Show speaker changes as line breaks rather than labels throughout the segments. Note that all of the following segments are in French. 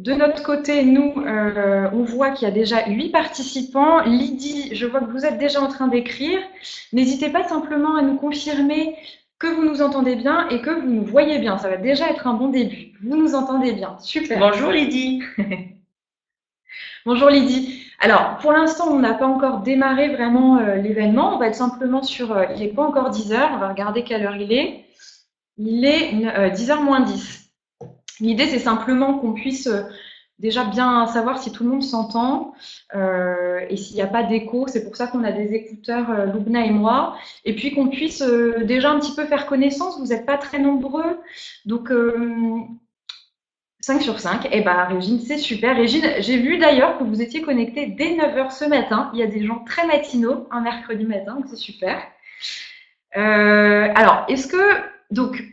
De notre côté, nous, on voit qu'il y a déjà 8 participants. Lydie, je vois que vous êtes déjà en train d'écrire. N'hésitez pas simplement à nous confirmer que vous nous entendez bien et que vous nous voyez bien. Ça va déjà être un bon début. Vous nous entendez bien. Super.
Bonjour Lydie.
Bonjour Lydie. Alors, pour l'instant, on n'a pas encore démarré vraiment l'événement. On va être simplement sur... il n'est pas encore 10 heures. On va regarder quelle heure il est. Il est 10h moins 10. L'idée, c'est simplement qu'on puisse déjà bien savoir si tout le monde s'entend et s'il n'y a pas d'écho. C'est pour ça qu'on a des écouteurs, Loubna et moi. Et puis qu'on puisse déjà un petit peu faire connaissance. Vous n'êtes pas très nombreux. Donc, 5 sur 5. Eh ben, Régine, c'est super. Régine, j'ai vu d'ailleurs que vous étiez connectée dès 9 heures ce matin. Il y a des gens très matinaux, un mercredi matin, donc c'est super. Alors, est-ce que... Donc,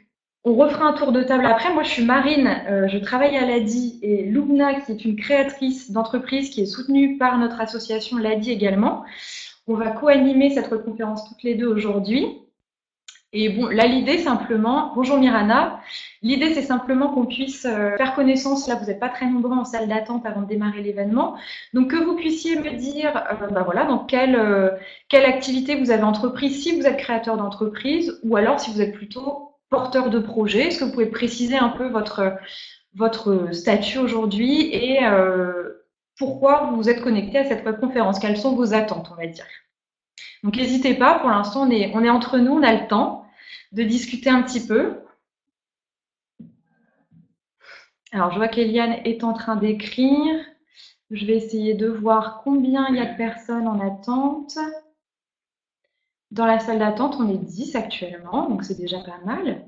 on refera un tour de table après. Moi, je suis Marine, je travaille à l'ADI et Loubna, qui est une créatrice d'entreprise qui est soutenue par notre association l'ADI également. On va co-animer cette conférence toutes les deux aujourd'hui. Et bon, là, l'idée simplement, bonjour Mirana, l'idée c'est simplement qu'on puisse faire connaissance, là vous n'êtes pas très nombreux en salle d'attente avant de démarrer l'événement, donc que vous puissiez me dire, bah voilà, dans quelle activité vous avez entreprise, si vous êtes créateur d'entreprise, ou alors si vous êtes plutôt porteur de projet, est-ce que vous pouvez préciser un peu votre statut aujourd'hui et pourquoi vous vous êtes connecté à cette webconférence, quelles sont vos attentes, on va dire. Donc n'hésitez pas, pour l'instant on est entre nous, on a le temps de discuter un petit peu. Alors je vois qu'Eliane est en train d'écrire. Je vais essayer de voir combien il y a de personnes en attente. Dans la salle d'attente, on est 10 actuellement, donc c'est déjà pas mal.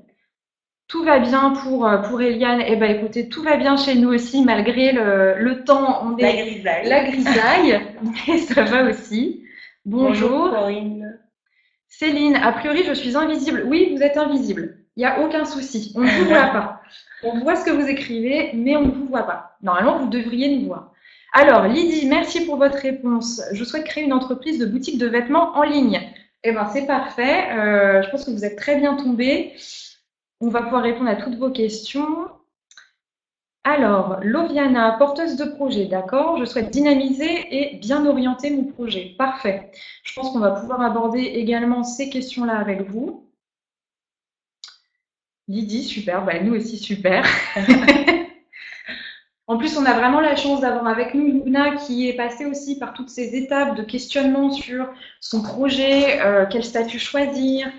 Tout va bien pour Eliane. Eh ben écoutez, tout va bien chez nous aussi, malgré le temps. On est la grisaille, mais ça va aussi. Bonjour.
Corinne.
Céline, a priori, je suis invisible. Oui, vous êtes invisible. Il n'y a aucun souci. On ne vous voit pas. On voit ce que vous écrivez, mais on ne vous voit pas. Normalement, vous devriez nous voir. Alors, Lydie, merci pour votre réponse. Je souhaite créer une entreprise de boutique de vêtements en ligne. Eh bien, c'est parfait. Je pense que vous êtes très bien tombés. On va pouvoir répondre à toutes vos questions. Alors, Loviana, porteuse de projet, d'accord. Je souhaite dynamiser et bien orienter mon projet. Parfait. Je pense qu'on va pouvoir aborder également ces questions-là avec vous. Lydie, super. Bah, nous aussi, super. En plus, on a vraiment la chance d'avoir avec nous Luna qui est passée aussi par toutes ces étapes de questionnement sur son projet, quel statut choisir,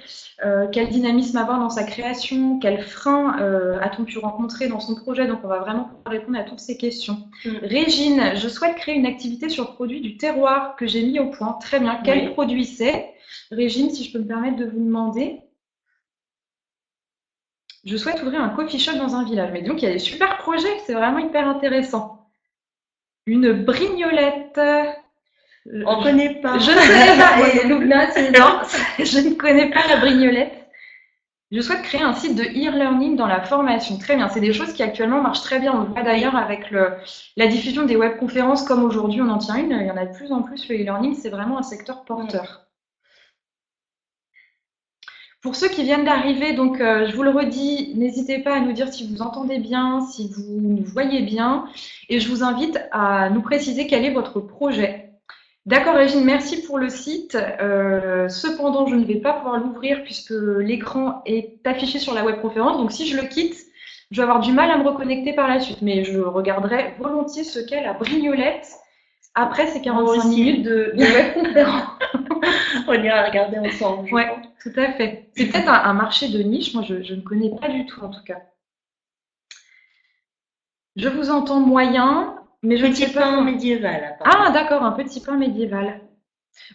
quel dynamisme avoir dans sa création, quel frein a-t-on pu rencontrer dans son projet. Donc, on va vraiment pouvoir répondre à toutes ces questions. Régine, je souhaite créer une activité sur produit du terroir que j'ai mis au point. Très bien. Quel produit c'est? Régine, si je peux me permettre de vous demander. Je souhaite ouvrir un coffee shop dans un village. Mais donc, il y a des super projets, c'est vraiment hyper intéressant. Une brignolette.
On ne connaît pas.
Je ne connais pas. Loubna, non, je ne connais pas la brignolette. Je souhaite créer un site de e-learning dans la formation. Très bien, c'est des choses qui actuellement marchent très bien. On le voit d'ailleurs avec la diffusion des webconférences comme aujourd'hui on en tient une. Il y en a de plus en plus. Le e-learning, c'est vraiment un secteur porteur. Pour ceux qui viennent d'arriver, donc je vous le redis, n'hésitez pas à nous dire si vous entendez bien, si vous nous voyez bien, et je vous invite à nous préciser quel est votre projet. D'accord, Régine, merci pour le site. Cependant, je ne vais pas pouvoir l'ouvrir puisque l'écran est affiché sur la webconférence, donc si je le quitte, je vais avoir du mal à me reconnecter par la suite, mais je regarderai volontiers ce qu'est la brignolette après ces 45 minutes de webconférence.
On ira regarder ensemble.
Oui, tout à fait. C'est peut-être un marché de niche, moi je ne connais pas du tout en tout cas. Je vous entends moyen, mais je ne sais pas.
Petit pain médiéval.
Ah d'accord, un petit pain médiéval.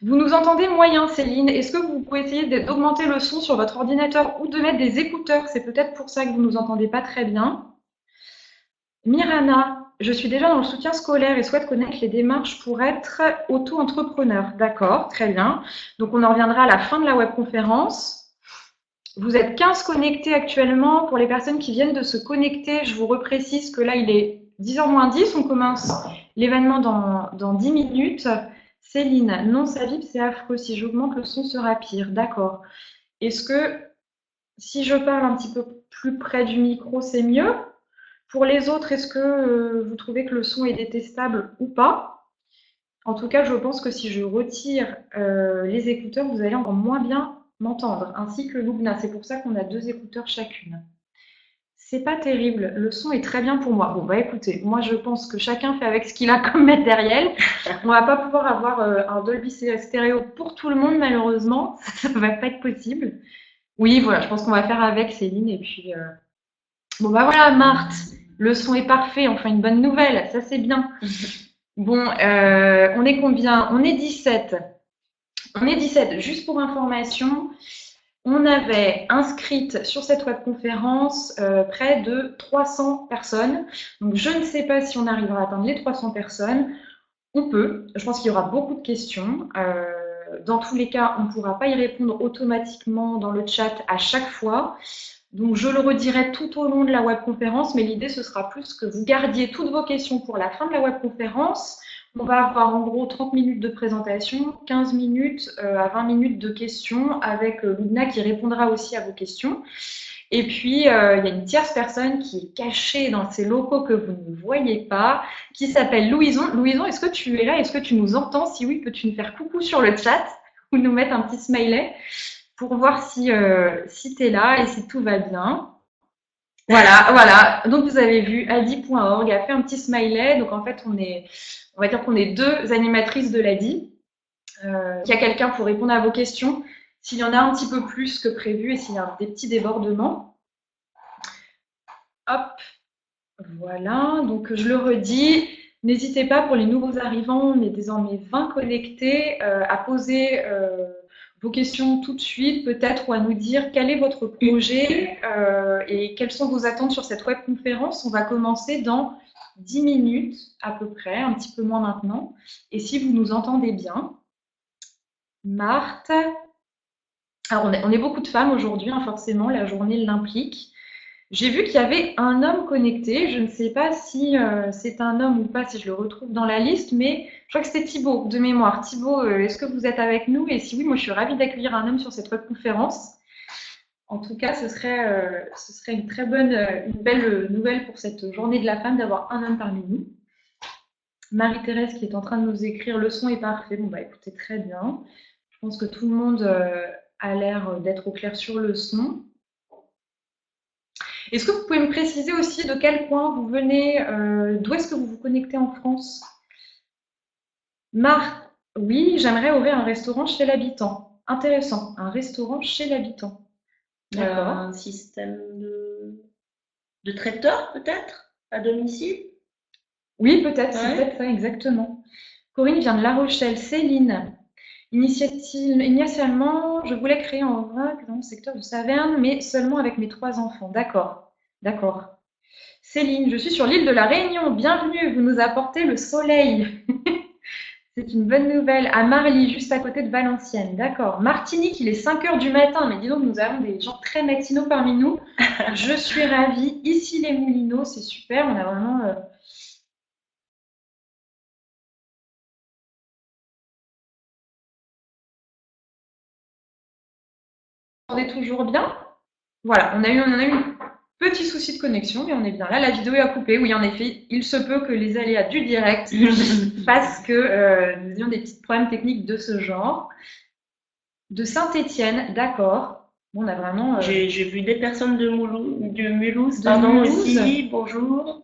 Vous nous entendez moyen, Céline. Est-ce que vous pouvez essayer d'augmenter le son sur votre ordinateur ou de mettre des écouteurs? C'est peut-être pour ça que vous ne nous entendez pas très bien. Mirana, je suis déjà dans le soutien scolaire et souhaite connaître les démarches pour être auto-entrepreneur. D'accord, très bien. Donc, on en reviendra à la fin de la webconférence. Vous êtes 15 connectés actuellement. Pour les personnes qui viennent de se connecter, je vous reprécise que là, il est 10h moins 10. On commence l'événement dans 10 minutes. Céline, non, ça vibre, c'est affreux. Si j'augmente, le son sera pire. D'accord. Est-ce que si je parle un petit peu plus près du micro, c'est mieux? Pour les autres, est-ce que vous trouvez que le son est détestable ou pas? En tout cas, je pense que si je retire les écouteurs, vous allez encore moins bien m'entendre, ainsi que Lubna. C'est pour ça qu'on a 2 écouteurs chacune. C'est pas terrible, le son est très bien pour moi. Bon, bah écoutez, moi je pense que chacun fait avec ce qu'il a comme matériel. On va pas pouvoir avoir un Dolby Stereo pour tout le monde, malheureusement. Ça va pas être possible. Oui, voilà, je pense qu'on va faire avec Céline. Et puis, bon, bah voilà, Marthe, le son est parfait. Enfin, une bonne nouvelle, ça c'est bien. Bon, on est combien? On est 17. On est 17. Juste pour information, on avait inscrite sur cette webconférence près de 300 personnes. Donc, je ne sais pas si on arrivera à atteindre les 300 personnes. On peut. Je pense qu'il y aura beaucoup de questions. Dans tous les cas, on ne pourra pas y répondre automatiquement dans le chat à chaque fois. Donc, je le redirai tout au long de la webconférence, mais l'idée, ce sera plus que vous gardiez toutes vos questions pour la fin de la webconférence. On va avoir en gros 30 minutes de présentation, 15 minutes à 20 minutes de questions avec Lubna qui répondra aussi à vos questions. Et puis, il y a une tierce personne qui est cachée dans ces locaux que vous ne voyez pas, qui s'appelle Louison. Louison, est-ce que tu es là? Est-ce que tu nous entends? Si oui, peux-tu nous faire coucou sur le chat ou nous mettre un petit smiley pour voir si tu es là et si tout va bien? Voilà, voilà. Donc, vous avez vu, adi.org a fait un petit smiley. Donc, en fait, on va dire qu'on est 2 animatrices de l'ADI. Il y a quelqu'un pour répondre à vos questions. S'il y en a un petit peu plus que prévu et s'il y a des petits débordements. Hop, voilà. Donc, je le redis. N'hésitez pas pour les nouveaux arrivants, on est désormais 20 connectés, à poser vos questions tout de suite, peut-être, ou à nous dire quel est votre projet et quelles sont vos attentes sur cette webconférence. On va commencer dans 10 minutes à peu près, un petit peu moins maintenant. Et si vous nous entendez bien, Marthe. Alors, on est beaucoup de femmes aujourd'hui, hein, forcément, la journée l'implique. J'ai vu qu'il y avait un homme connecté. Je ne sais pas si c'est un homme ou pas, si je le retrouve dans la liste, mais je crois que c'était Thibaut, de mémoire. Thibaut, est-ce que vous êtes avec nous? Et si oui, moi, je suis ravie d'accueillir un homme sur cette webconférence. En tout cas, ce serait une très bonne, une belle nouvelle pour cette journée de la femme d'avoir un homme parmi nous. Marie-Thérèse qui est en train de nous écrire, le son est parfait. Bon, bah écoutez, très bien. Je pense que tout le monde a l'air d'être au clair sur le son. Est-ce que vous pouvez me préciser aussi de quel point vous venez, d'où est-ce que vous vous connectez en France? Marc, oui, j'aimerais ouvrir un restaurant chez l'habitant. Intéressant, un restaurant chez l'habitant. D'accord.
Un système de traiteur, peut-être, à domicile?
Oui, peut-être, c'est
Ouais.
peut-être ça, exactement. Corinne vient de La Rochelle. Céline, initialement, je voulais créer en vrac dans le secteur de Saverne, mais seulement avec mes 3 enfants. D'accord, d'accord. Céline, je suis sur l'île de la Réunion. Bienvenue, vous nous apportez le soleil. C'est une bonne nouvelle. À Marly, juste à côté de Valenciennes. D'accord. Martinique, il est 5 heures du matin. Mais dis donc, nous avons des gens très matinaux parmi nous. Je suis ravie. Ici, les Moulineaux, c'est super. On a vraiment... On est toujours bien. Voilà, on en a eu un petit souci de connexion, mais on est bien là. La vidéo est à couper. Oui, en effet, il se peut que les aléas du direct fassent que nous ayons des petits problèmes techniques de ce genre. De Saint-Étienne, d'accord. Bon, on a vraiment...
J'ai vu des personnes de Mulhouse,
De Mulhouse.
aussi. Bonjour.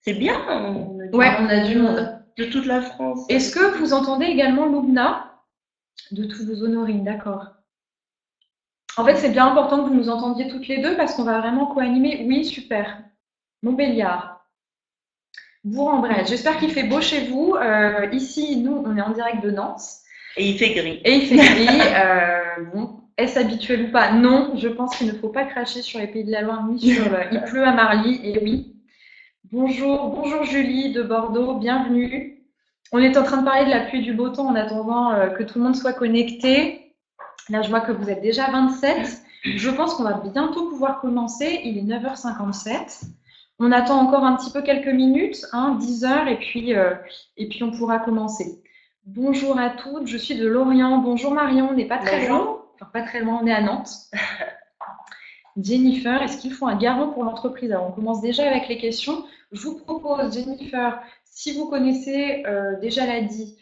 C'est bien.
Ouais, on a du monde.
De toute la France.
Est-ce que vous entendez également Lubna de Toulouse-Honorine? D'accord. En fait, c'est bien important que vous nous entendiez toutes les deux parce qu'on va vraiment co-animer. Oui, super. Montbéliard. Bourg-en-Bresse. J'espère qu'il fait beau chez vous. Ici, nous, on est en direct de Nantes.
Et il fait gris.
Et il fait gris. Bon, est-ce habituel ou pas? Non, je pense qu'il ne faut pas cracher sur les Pays de la Loire ni sur... il pleut à Marly, et oui. Bonjour Julie de Bordeaux, bienvenue. On est en train de parler de la pluie et du beau temps en attendant que tout le monde soit connecté. Là, je vois que vous êtes déjà 27. Je pense qu'on va bientôt pouvoir commencer. Il est 9h57. On attend encore un petit peu quelques minutes, 10 heures, et puis on pourra commencer. Bonjour à toutes, je suis de Lorient. Bonjour Marion, on n'est pas très loin. Enfin, pas très loin, on est à Nantes. Jennifer, est-ce qu'il faut un garant pour l'entreprise? Alors, on commence déjà avec les questions. Je vous propose, Jennifer, si vous connaissez déjà l'ADI,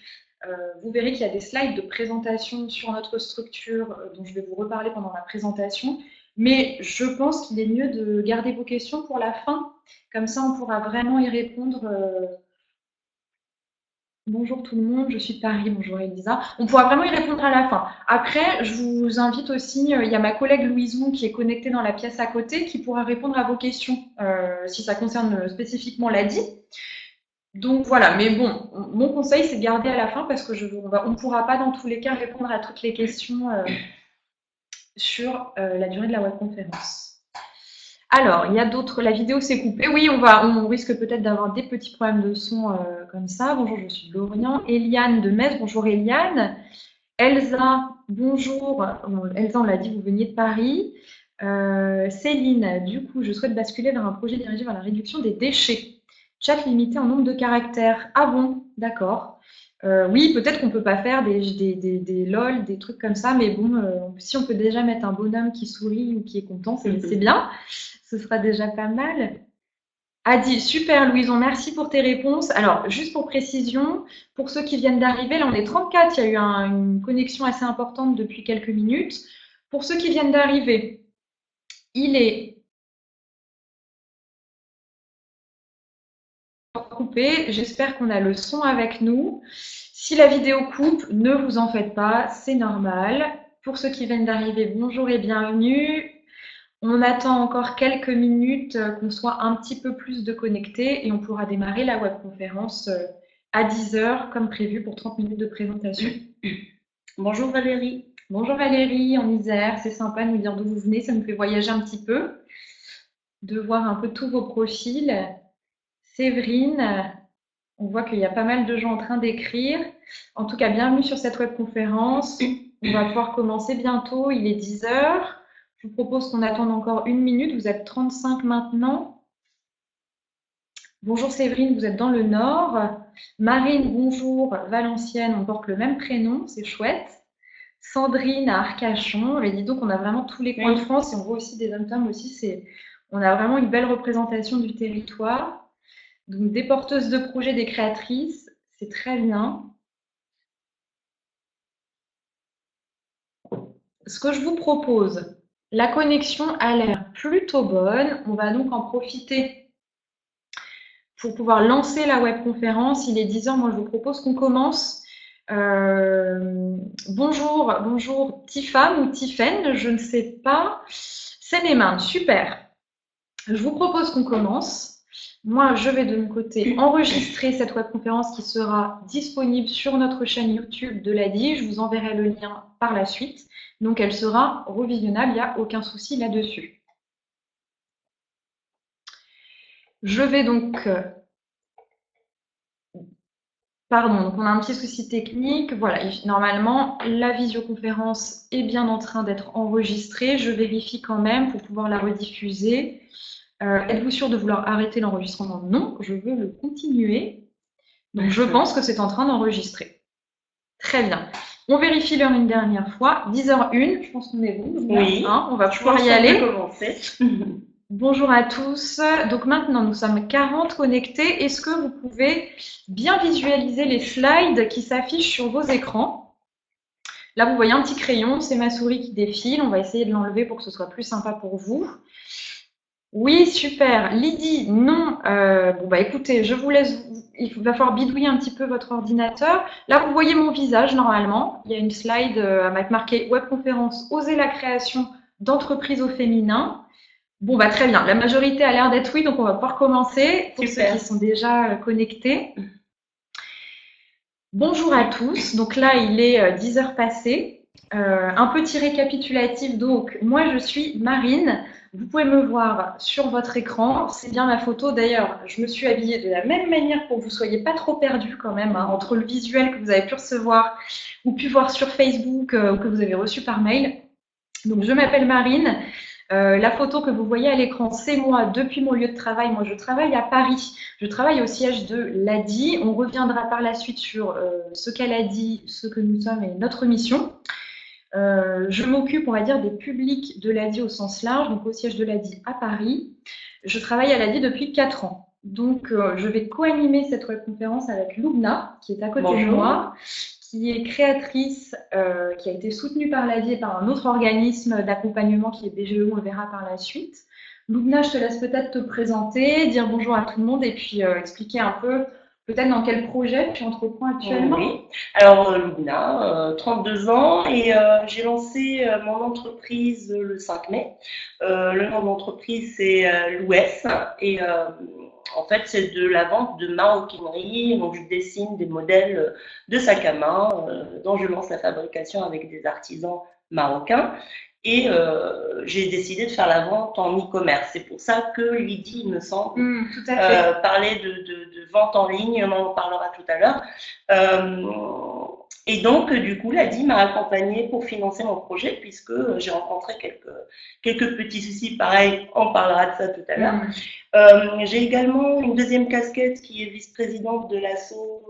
vous verrez qu'il y a des slides de présentation sur notre structure dont je vais vous reparler pendant la présentation. Mais je pense qu'il est mieux de garder vos questions pour la fin. Comme ça, on pourra vraiment y répondre. Bonjour tout le monde, je suis de Paris, bonjour Elisa. On pourra vraiment y répondre à la fin. Après, je vous invite aussi, il y a ma collègue Louison qui est connectée dans la pièce à côté qui pourra répondre à vos questions si ça concerne spécifiquement l'ADI. Donc voilà, mais bon, mon conseil c'est de garder à la fin parce que on ne pourra pas dans tous les cas répondre à toutes les questions sur la durée de la webconférence. Alors, il y a d'autres. La vidéo s'est coupée. Oui, on risque peut-être d'avoir des petits problèmes de son comme ça. Bonjour, je suis Lorient. Eliane de Metz. Bonjour Eliane. Elsa, bonjour. Bon, Elsa, on l'a dit, vous veniez de Paris. Céline, du coup, je souhaite basculer vers un projet dirigé vers la réduction des déchets. Chat limité en nombre de caractères. Ah bon, d'accord. Oui, peut-être qu'on ne peut pas faire des LOL, des trucs comme ça, mais bon, si on peut déjà mettre un bonhomme qui sourit ou qui est content, c'est bien. Ce sera déjà pas mal. Adi, super Louison, merci pour tes réponses. Alors, juste pour précision, pour ceux qui viennent d'arriver, là on est 34, il y a eu une connexion assez importante depuis quelques minutes. Pour ceux qui viennent d'arriver, il est coupé. J'espère qu'on a le son avec nous. Si la vidéo coupe, ne vous en faites pas, c'est normal. Pour ceux qui viennent d'arriver, bonjour et bienvenue. On attend encore quelques minutes qu'on soit un petit peu plus de connectés et on pourra démarrer la webconférence à 10 heures comme prévu pour 30 minutes de présentation.
Bonjour Valérie.
Bonjour Valérie, en Isère, c'est sympa de nous dire d'où vous venez, ça nous fait voyager un petit peu, de voir un peu tous vos profils. Séverine, on voit qu'il y a pas mal de gens en train d'écrire. En tout cas, bienvenue sur cette webconférence. On va pouvoir commencer bientôt, il est 10 heures. Je vous propose qu'on attende encore une minute. Vous êtes 35 maintenant. Bonjour Séverine, vous êtes dans le Nord. Marine, bonjour. Valenciennes, on porte le même prénom, c'est chouette. Sandrine à Arcachon. Et dis donc, on a vraiment tous les coins de France et on voit aussi des hommes aussi. On a vraiment une belle représentation du territoire. Donc, des porteuses de projets, des créatrices, c'est très bien. Ce que je vous propose, la connexion a l'air plutôt bonne. On va donc en profiter pour pouvoir lancer la webconférence. Il est 10 heures, moi je vous propose qu'on commence. Bonjour Tiffam ou Tiffen, je ne sais pas. C'est mes mains, super. Je vous propose qu'on commence. Moi, je vais de mon côté enregistrer cette webconférence qui sera disponible sur notre chaîne YouTube de l'ADI. Je vous enverrai le lien par la suite. Donc, elle sera revisionnable, il n'y a aucun souci là-dessus. Je vais donc... Pardon, donc on a un petit souci technique. Voilà, normalement, la visioconférence est bien en train d'être enregistrée. Je vérifie quand même pour pouvoir la rediffuser. Êtes-vous sûr de vouloir arrêter l'enregistrement? Non, je veux le continuer. Donc, je pense que c'est en train d'enregistrer. Très bien. On vérifie l'heure une dernière fois. 10h01, je pense qu'on est bon.
Oui.
Hein, on va pouvoir y aller.
Commencer.
Bonjour à tous. Donc maintenant, nous sommes 40 connectés. Est-ce que vous pouvez bien visualiser les slides qui s'affichent sur vos écrans? Là, vous voyez un petit crayon, c'est ma souris qui défile. On va essayer de l'enlever pour que ce soit plus sympa pour vous. Oui, super. Lydie, non. Bon, bah écoutez, je vous laisse. Il va falloir bidouiller un petit peu votre ordinateur. Là, vous voyez mon visage normalement. Il y a une slide avec marqué webconférence Oser la création d'entreprise au féminin. Bon, bah très bien. La majorité a l'air d'être oui, donc on va pouvoir commencer pour ceux qui sont déjà connectés. Bonjour à tous. Donc là, il est 10 heures passées. Un petit récapitulatif. Donc, moi, je suis Marine. Vous pouvez me voir sur votre écran. C'est bien ma photo. D'ailleurs, je me suis habillée de la même manière pour que vous ne soyez pas trop perdus quand même, hein, entre le visuel que vous avez pu recevoir ou pu voir sur Facebook ou que vous avez reçu par mail. Donc, je m'appelle Marine. La photo que vous voyez à l'écran, c'est moi depuis mon lieu de travail. Moi, je travaille à Paris. Je travaille au siège de l'ADI. On reviendra par la suite sur ce qu'elle a dit, ce que nous sommes et notre mission. Je m'occupe, on va dire, des publics de l'ADI au sens large, donc au siège de l'ADI à Paris. Je travaille à l'ADI depuis 4 ans. Donc, je vais co-animer cette webconférence avec Loubna, qui est à côté de moi, qui est créatrice, qui a été soutenue par l'ADI et par un autre organisme d'accompagnement qui est BGE, on le verra par la suite. Loubna, je te laisse peut-être te présenter, dire bonjour à tout le monde et puis expliquer un peu peut-être dans quel projet tu entreprends actuellement.
Oui. Alors, Luna, 32 ans et j'ai lancé mon entreprise le 5 mai. Le nom de l'entreprise, c'est l'OUS et en fait, c'est de la vente de maroquinerie. Donc, je dessine des modèles de sacs à main dont je lance la fabrication avec des artisans marocains. Et j'ai décidé de faire la vente en e-commerce. C'est pour ça que Lydie, il me semble,
tout à fait.
parlait de vente en ligne, on en parlera tout à l'heure. Et donc, du coup, Lydie m'a accompagnée pour financer mon projet, puisque j'ai rencontré quelques petits soucis. Pareil, on parlera de ça tout à l'heure. J'ai également une deuxième casquette qui est vice-présidente de l'asso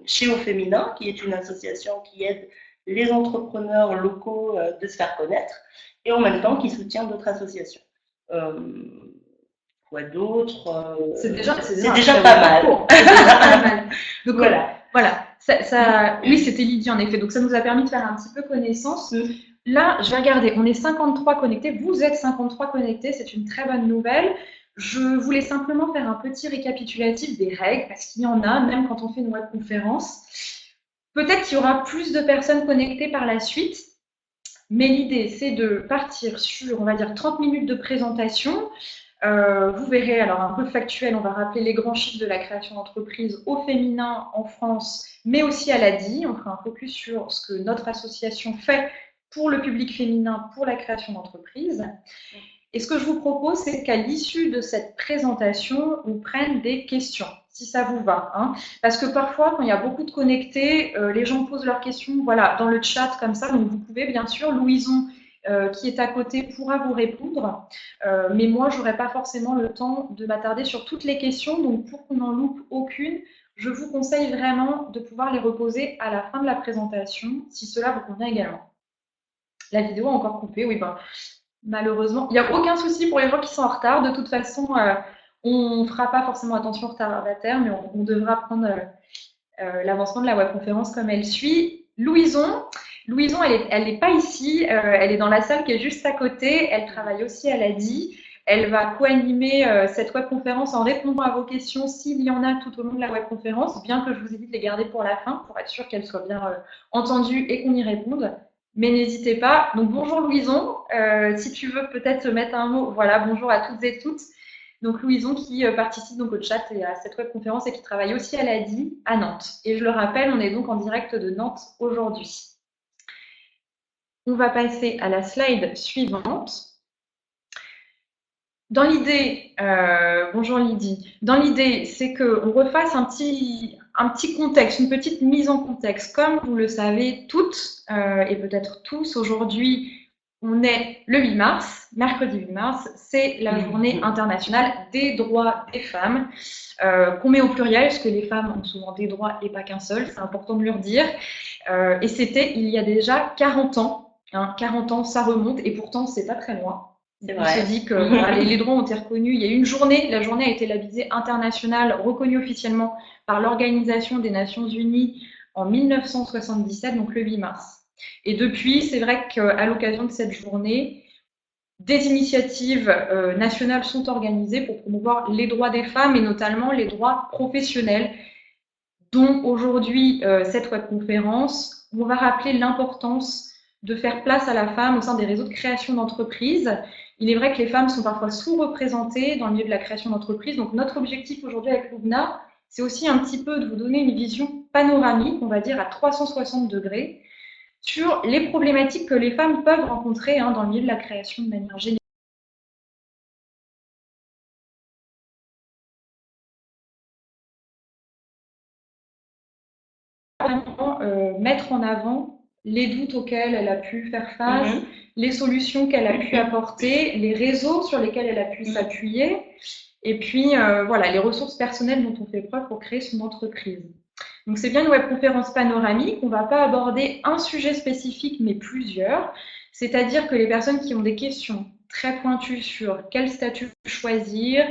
chez Au Féminin, qui est une association qui aide les entrepreneurs locaux de se faire connaître et en même temps qui soutient d'autres associations. Quoi d'autre
C'est déjà
pas mal.
Donc voilà. Oui, c'était Lydie en effet. Donc ça nous a permis de faire un petit peu connaissance. Là, je vais regarder. On est 53 connectés. Vous êtes 53 connectés. C'est une très bonne nouvelle. Je voulais simplement faire un petit récapitulatif des règles parce qu'il y en a, même quand on fait une webconférence. Peut-être qu'il y aura plus de personnes connectées par la suite, mais l'idée, c'est de partir sur, on va dire, 30 minutes de présentation. Vous verrez, alors un peu factuel, on va rappeler les grands chiffres de la création d'entreprise au féminin en France, mais aussi à l'ADI. On fera un focus sur ce que notre association fait pour le public féminin, pour la création d'entreprise. Et ce que je vous propose, c'est qu'à l'issue de cette présentation, on prenne des questions, si ça vous va. Parce que parfois, quand il y a beaucoup de connectés, les gens posent leurs questions dans le chat comme ça. Donc, vous pouvez, bien sûr, Louison, qui est à côté, pourra vous répondre. Mais moi, je n'aurai pas forcément le temps de m'attarder sur toutes les questions. Donc, pour qu'on n'en loupe aucune, je vous conseille vraiment de pouvoir les reposer à la fin de la présentation, si cela vous convient également. La vidéo est encore coupée, oui, malheureusement, il n'y a aucun souci pour les gens qui sont en retard. De toute façon, on ne fera pas forcément attention aux retardataires, mais on devra prendre l'avancement de la webconférence comme elle suit. Louison, elle n'est pas ici. Elle est dans la salle qui est juste à côté. Elle travaille aussi à l'ADI. Elle va co-animer cette webconférence en répondant à vos questions s'il y en a tout au long de la webconférence, bien que je vous évite de les garder pour la fin, pour être sûr qu'elles soient bien entendues et qu'on y réponde. Mais n'hésitez pas. Donc, bonjour Louison. Si tu veux peut-être mettre un mot. Voilà, bonjour à toutes et toutes. Donc, Louison qui participe donc au chat et à cette webconférence et qui travaille aussi à l'ADI à Nantes. Et je le rappelle, on est donc en direct de Nantes aujourd'hui. On va passer à la slide suivante. Dans l'idée, bonjour Lydie, dans l'idée, c'est qu'on refasse un petit contexte, une petite mise en contexte. Comme vous le savez toutes et peut-être tous, aujourd'hui, on est le 8 mars, mercredi 8 mars, c'est la journée internationale des droits des femmes, qu'on met au pluriel, parce que les femmes ont souvent des droits et pas qu'un seul, c'est important de le redire. Et c'était il y a déjà 40 ans, 40 ans, ça remonte, et pourtant, c'est pas très loin. On se dit que les droits ont été reconnus. Il y a eu une journée, la journée a été labellisée internationale, reconnue officiellement par l'Organisation des Nations Unies en 1977, donc le 8 mars. Et depuis, c'est vrai qu'à l'occasion de cette journée, des initiatives nationales sont organisées pour promouvoir les droits des femmes et notamment les droits professionnels, dont aujourd'hui cette webconférence, où on va rappeler l'importance de faire place à la femme au sein des réseaux de création d'entreprises. Il est vrai que les femmes sont parfois sous-représentées dans le milieu de la création d'entreprise. Donc, notre objectif aujourd'hui avec Loubna, c'est aussi un petit peu de vous donner une vision panoramique, on va dire à 360 degrés, sur les problématiques que les femmes peuvent rencontrer dans le milieu de la création de manière générale. Vraiment, mettre en avant les doutes auxquels elle a pu faire face, les solutions qu'elle a pu apporter, les réseaux sur lesquels elle a pu s'appuyer, et puis les ressources personnelles dont on fait preuve pour créer son entreprise. Donc, c'est bien une webconférence panoramique. On ne va pas aborder un sujet spécifique, mais plusieurs. C'est-à-dire que les personnes qui ont des questions très pointues sur quel statut choisir,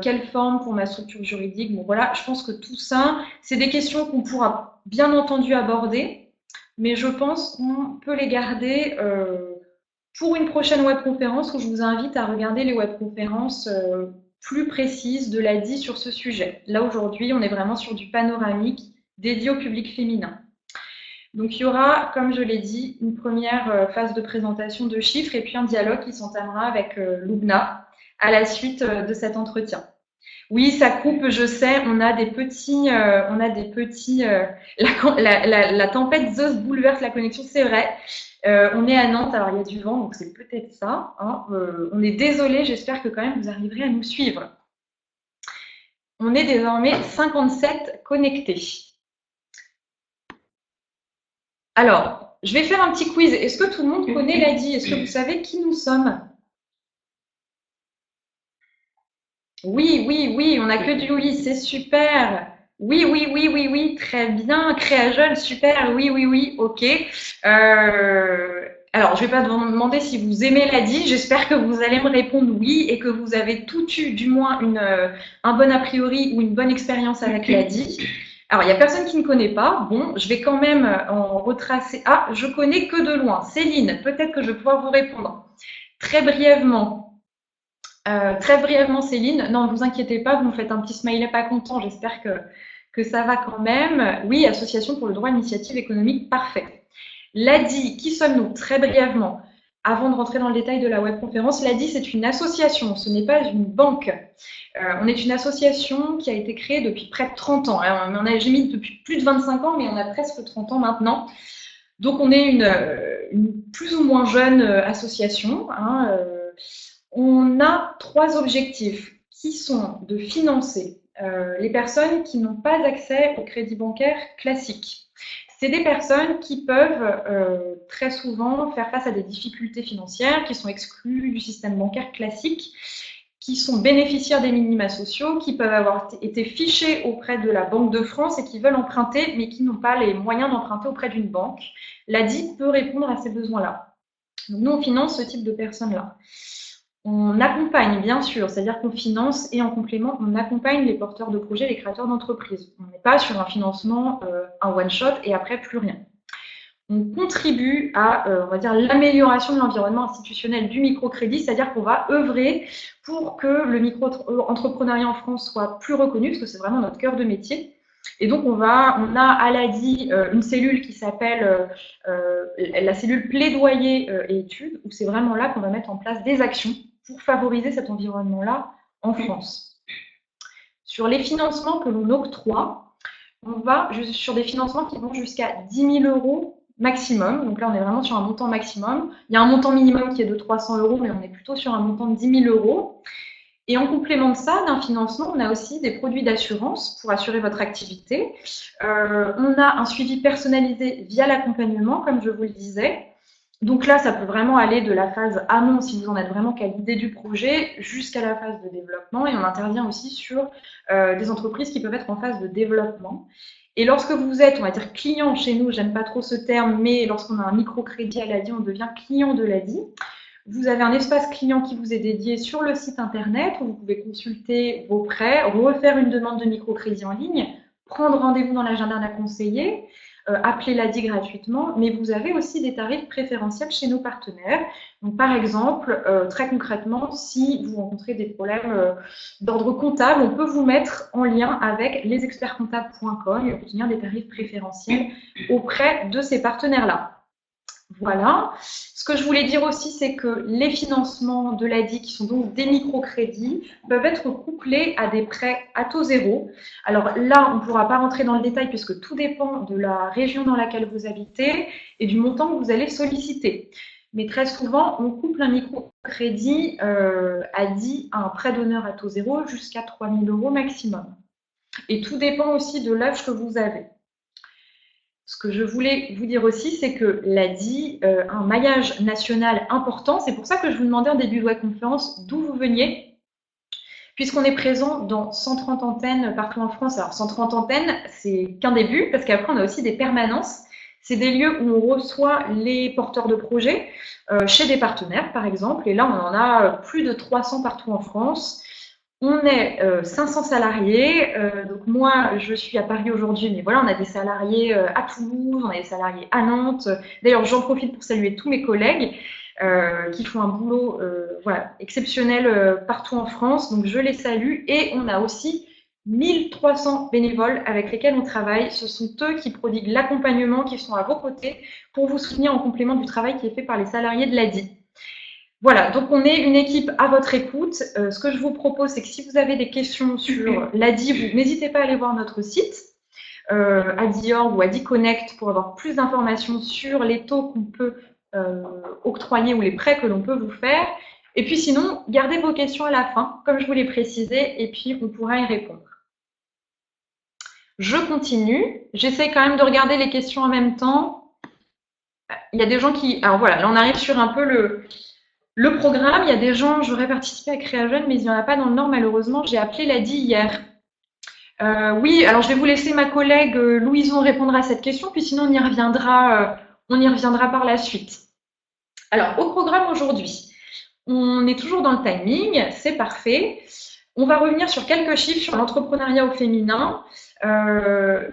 quelle forme pour ma structure juridique, bon voilà, je pense que tout ça, c'est des questions qu'on pourra bien entendu aborder, mais je pense qu'on peut les garder pour une prochaine webconférence où je vous invite à regarder les webconférences plus précises de l'ADI sur ce sujet. Là, aujourd'hui, on est vraiment sur du panoramique dédié au public féminin. Donc, il y aura, comme je l'ai dit, une première phase de présentation de chiffres et puis un dialogue qui s'entamera avec Lubna à la suite de cet entretien. Oui, ça coupe, je sais, on a des petits, la tempête Zeus bouleverse la connexion, c'est vrai. On est à Nantes, alors il y a du vent, donc c'est peut-être ça. Hein. On est désolé, j'espère que quand même vous arriverez à nous suivre. On est désormais 57 connectés. Alors, je vais faire un petit quiz. Est-ce que tout le monde connaît l'ADI? Est-ce que vous savez qui nous sommes? Oui, oui, oui, on n'a que du oui, c'est super. Oui, oui, oui, oui, oui, très bien. Créajeune, super. Oui, oui, oui, ok. Alors, je ne vais pas vous demander si vous aimez l'ADI. J'espère que vous allez me répondre oui et que vous avez tout eu, du moins, un bon a priori ou une bonne expérience avec l'ADI. Alors, il n'y a personne qui ne connaît pas. Bon, je vais quand même en retracer. Ah, je connais que de loin. Céline, peut-être que je vais pouvoir vous répondre. Très brièvement. Très brièvement, Céline, non, ne vous inquiétez pas, vous me faites un petit smiley pas content, j'espère que ça va quand même. Oui, Association pour le droit à l'initiative économique, parfait. L'ADI, qui sommes-nous? Très brièvement, avant de rentrer dans le détail de la webconférence, l'ADI, c'est une association, ce n'est pas une banque. On est une association qui a été créée depuis près de 30 ans. J'ai mis depuis plus de 25 ans, mais on a presque 30 ans maintenant. Donc, on est une plus ou moins jeune association. Hein, on a 3 objectifs qui sont de financer les personnes qui n'ont pas accès au crédit bancaire classique. C'est des personnes qui peuvent très souvent faire face à des difficultés financières, qui sont exclues du système bancaire classique, qui sont bénéficiaires des minima sociaux, qui peuvent avoir été fichés auprès de la Banque de France et qui veulent emprunter, mais qui n'ont pas les moyens d'emprunter auprès d'une banque. L'ADI peut répondre à ces besoins-là. Donc, nous, on finance ce type de personnes-là. On accompagne, bien sûr, c'est-à-dire qu'on finance et en complément, on accompagne les porteurs de projets, les créateurs d'entreprises. On n'est pas sur un financement, un one-shot et après plus rien. On contribue à, on va dire, l'amélioration de l'environnement institutionnel du microcrédit, c'est-à-dire qu'on va œuvrer pour que le micro-entrepreneuriat en France soit plus reconnu, parce que c'est vraiment notre cœur de métier. Et donc, on a à l'ADI une cellule qui s'appelle la cellule plaidoyer et études, où c'est vraiment là qu'on va mettre en place des actions pour favoriser cet environnement-là en France. Sur les financements que l'on octroie, on va sur des financements qui vont jusqu'à 10 000 € maximum. Donc là, on est vraiment sur un montant maximum. Il y a un montant minimum qui est de 300 €, mais on est plutôt sur un montant de 10 000 €. Et en complément de ça, d'un financement, on a aussi des produits d'assurance pour assurer votre activité. On a un suivi personnalisé via l'accompagnement, comme je vous le disais. Donc là, ça peut vraiment aller de la phase amont, si vous en êtes vraiment qu'à l'idée du projet, jusqu'à la phase de développement. Et on intervient aussi sur des entreprises qui peuvent être en phase de développement. Et lorsque vous êtes, on va dire, client chez nous, j'aime pas trop ce terme, mais lorsqu'on a un microcrédit à l'ADI, on devient client de l'ADI. Vous avez un espace client qui vous est dédié sur le site internet où vous pouvez consulter vos prêts, refaire une demande de microcrédit en ligne, prendre rendez-vous dans l'agenda d'un conseiller, appeler l'ADI gratuitement, mais vous avez aussi des tarifs préférentiels chez nos partenaires. Donc, par exemple, très concrètement, si vous rencontrez des problèmes d'ordre comptable, on peut vous mettre en lien avec lesexpertcomptables.com et obtenir des tarifs préférentiels auprès de ces partenaires-là. Voilà. Ce que je voulais dire aussi, c'est que les financements de l'ADI, qui sont donc des microcrédits, peuvent être couplés à des prêts à taux zéro. Alors là, on ne pourra pas rentrer dans le détail puisque tout dépend de la région dans laquelle vous habitez et du montant que vous allez solliciter. Mais très souvent, on couple un microcrédit ADI à un prêt d'honneur à taux zéro jusqu'à 3 000 € maximum. Et tout dépend aussi de l'âge que vous avez. Ce que je voulais vous dire aussi, c'est que l'ADI a un maillage national important. C'est pour ça que je vous demandais en début de webconférence d'où vous veniez. puisqu'on est présent dans 130 antennes partout en France. Alors 130 antennes, c'est qu'un début, parce qu'après on a aussi des permanences. C'est des lieux où on reçoit les porteurs de projets chez des partenaires, par exemple. Et là, on en a plus de 300 partout en France. On est 500 salariés. Donc moi, je suis à Paris aujourd'hui, mais voilà, on a des salariés à Toulouse, on a des salariés à Nantes. D'ailleurs, j'en profite pour saluer tous mes collègues qui font un boulot voilà, exceptionnel partout en France. Donc je les salue. Et on a aussi 1300 bénévoles avec lesquels on travaille. Ce sont eux qui prodiguent l'accompagnement, qui sont à vos côtés pour vous soutenir en complément du travail qui est fait par les salariés de l'ADI. Voilà, donc on est une équipe à votre écoute. Ce que je vous propose, c'est que si vous avez des questions sur l'ADI, vous n'hésitez pas à aller voir notre site, ADI.org ou ADI Connect, pour avoir plus d'informations sur les taux qu'on peut octroyer ou les prêts que l'on peut vous faire. Et puis sinon, gardez vos questions à la fin, comme je vous l'ai précisé, et puis on pourra y répondre. Je continue. J'essaie quand même de regarder les questions en même temps. Il y a des gens qui... Alors voilà, là on arrive sur un peu le programme. Il y a des gens, j'aurais participé à Créa Jeune, mais il n'y en a pas dans le Nord malheureusement. J'ai appelé l'ADI hier. Oui, alors je vais vous laisser ma collègue Louison répondre à cette question, puis sinon on y reviendra par la suite. Alors, au programme aujourd'hui, on est toujours dans le timing, c'est parfait. On va revenir sur quelques chiffres sur l'entrepreneuriat au féminin.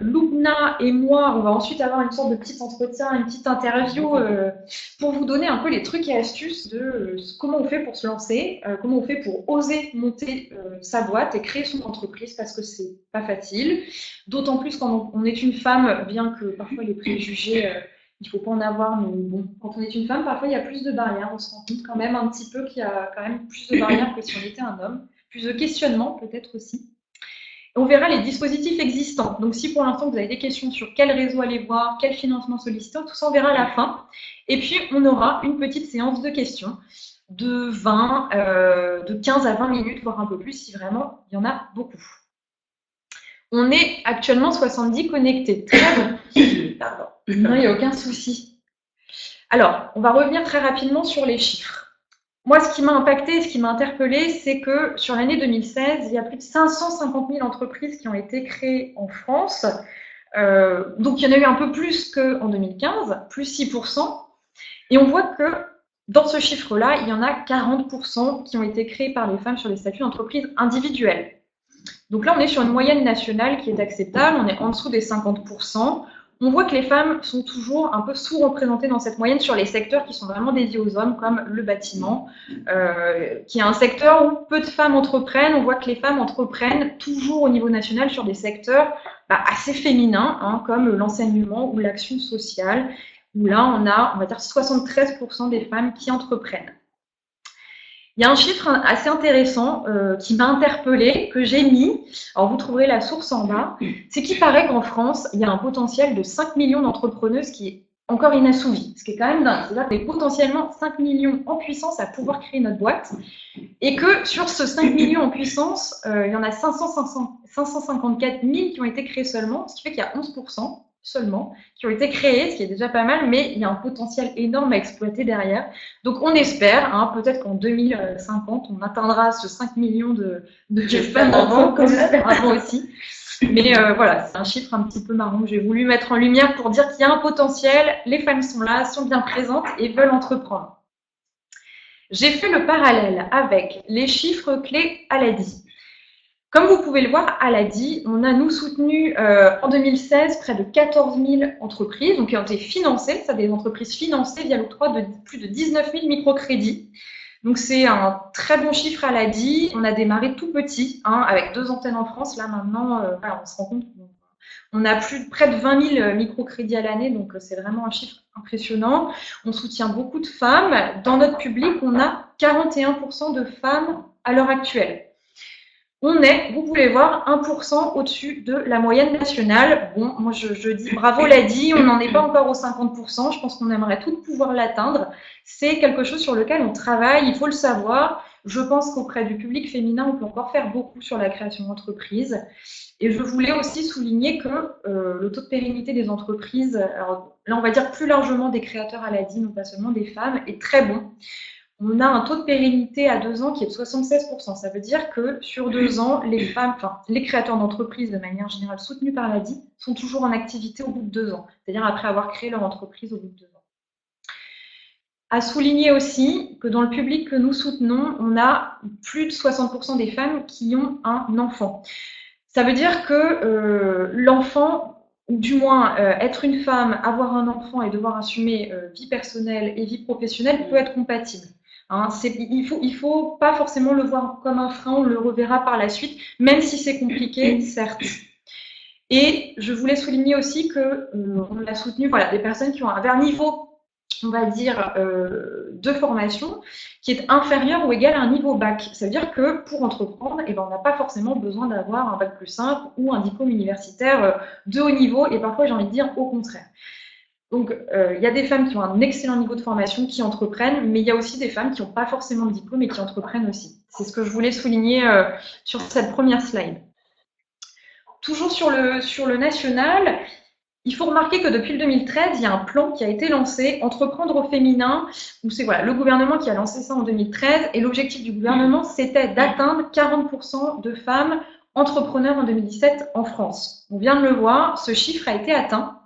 Loubna et moi, on va ensuite avoir une sorte de petit entretien, une petite interview pour vous donner un peu les trucs et astuces de comment on fait pour se lancer, comment on fait pour oser monter sa boîte et créer son entreprise, parce que c'est pas facile. D'autant plus quand on est une femme, bien que parfois les préjugés, il faut pas en avoir, mais bon, quand on est une femme, parfois il y a plus de barrières. On se rend compte quand même un petit peu qu'il y a quand même plus de barrières que si on était un homme, plus de questionnements peut-être aussi. On verra les dispositifs existants. Donc, si pour l'instant vous avez des questions sur quel réseau aller voir, quel financement solliciter, tout ça on verra à la fin. Et puis, on aura une petite séance de questions de 15 à 20 minutes, voire un peu plus, si vraiment il y en a beaucoup. On est actuellement 70 connectés. Très bon. Pardon. Non, il n'y a aucun souci. Alors, on va revenir très rapidement sur les chiffres. Moi, ce qui m'a impacté, ce qui m'a interpellée, c'est que sur l'année 2016, il y a plus de 550 000 entreprises qui ont été créées en France. Donc, il y en a eu un peu plus qu'en 2015, plus 6%. Et on voit que dans ce chiffre-là, il y en a 40% qui ont été créés par les femmes sur les statuts d'entreprise individuels. Donc là, on est sur une moyenne nationale qui est acceptable, on est en dessous des 50%. On voit que les femmes sont toujours un peu sous-représentées dans cette moyenne sur les secteurs qui sont vraiment dédiés aux hommes, comme le bâtiment, qui est un secteur où peu de femmes entreprennent. On voit que les femmes entreprennent toujours au niveau national sur des secteurs assez féminins, hein, comme l'enseignement ou l'action sociale, où là, on va dire, 73% des femmes qui entreprennent. Il y a un chiffre assez intéressant qui m'a interpellée, que j'ai mis, alors vous trouverez la source en bas, c'est qu'il paraît qu'en France, il y a un potentiel de 5 millions d'entrepreneuses qui est encore inassouvi, ce qui est quand même dingue. C'est-à-dire qu'on est potentiellement 5 millions en puissance à pouvoir créer notre boîte, et que sur ce 5 millions en puissance, il y en a 554 000 qui ont été créés seulement, ce qui fait qu'il y a 11% seulement qui ont été créés, ce qui est déjà pas mal, mais il y a un potentiel énorme à exploiter derrière. Donc on espère, hein, peut-être qu'en 2050, on atteindra ce 5 millions de femmes avant, comme j'espère avant aussi. Mais voilà, c'est un chiffre un petit peu marrant que j'ai voulu mettre en lumière pour dire qu'il y a un potentiel, les femmes sont là, sont bien présentes et veulent entreprendre. J'ai fait le parallèle avec les chiffres clés à l'ADI. Comme vous pouvez le voir, à l'ADI, on a nous soutenu en 2016 près de 14 000 entreprises, donc qui ont été financées, ça des entreprises financées via l'octroi de plus de 19 000 microcrédits. Donc c'est un très bon chiffre à l'ADI. On a démarré tout petit, hein, avec 2 antennes en France. Là maintenant, on se rend compte qu'on a près de 20 000 microcrédits à l'année, donc c'est vraiment un chiffre impressionnant. On soutient beaucoup de femmes. Dans notre public, on a 41% de femmes à l'heure actuelle. On est, vous pouvez voir, 1% au-dessus de la moyenne nationale. Bon, moi je dis bravo l'ADI, on n'en est pas encore aux 50%, je pense qu'on aimerait toutes pouvoir l'atteindre. C'est quelque chose sur lequel on travaille, il faut le savoir. Je pense qu'auprès du public féminin, on peut encore faire beaucoup sur la création d'entreprises. Et je voulais aussi souligner que le taux de pérennité des entreprises, alors là on va dire plus largement des créateurs à l'ADI, non pas seulement des femmes, est très bon. on a un taux de pérennité à 2 ans qui est de 76%. Ça veut dire que sur 2 ans, les femmes, enfin les créateurs d'entreprises de manière générale soutenus par l'ADI sont toujours en activité au bout de 2 ans, c'est-à-dire après avoir créé leur entreprise au bout de 2 ans. À souligner aussi que dans le public que nous soutenons, on a plus de 60% des femmes qui ont un enfant. Ça veut dire que l'enfant, ou du moins être une femme, avoir un enfant et devoir assumer vie personnelle et vie professionnelle peut être compatible. Hein, il faut pas forcément le voir comme un frein, on le reverra par la suite, même si c'est compliqué, certes. Et je voulais souligner aussi que on a soutenu des personnes qui ont un niveau, on va dire, de formation qui est inférieur ou égal à un niveau bac. Ça veut dire que pour entreprendre, on n'a pas forcément besoin d'avoir un bac +5 ou un diplôme universitaire de haut niveau, et parfois j'ai envie de dire au contraire. Donc il y a des femmes qui ont un excellent niveau de formation qui entreprennent, mais il y a aussi des femmes qui n'ont pas forcément de diplôme et qui entreprennent aussi. C'est ce que je voulais souligner sur cette première slide. Toujours sur le national, il faut remarquer que depuis le 2013, il y a un plan qui a été lancé, Entreprendre au féminin, où c'est le gouvernement qui a lancé ça en 2013, et l'objectif du gouvernement, c'était d'atteindre 40% de femmes entrepreneurs en 2017 en France. On vient de le voir, ce chiffre a été atteint,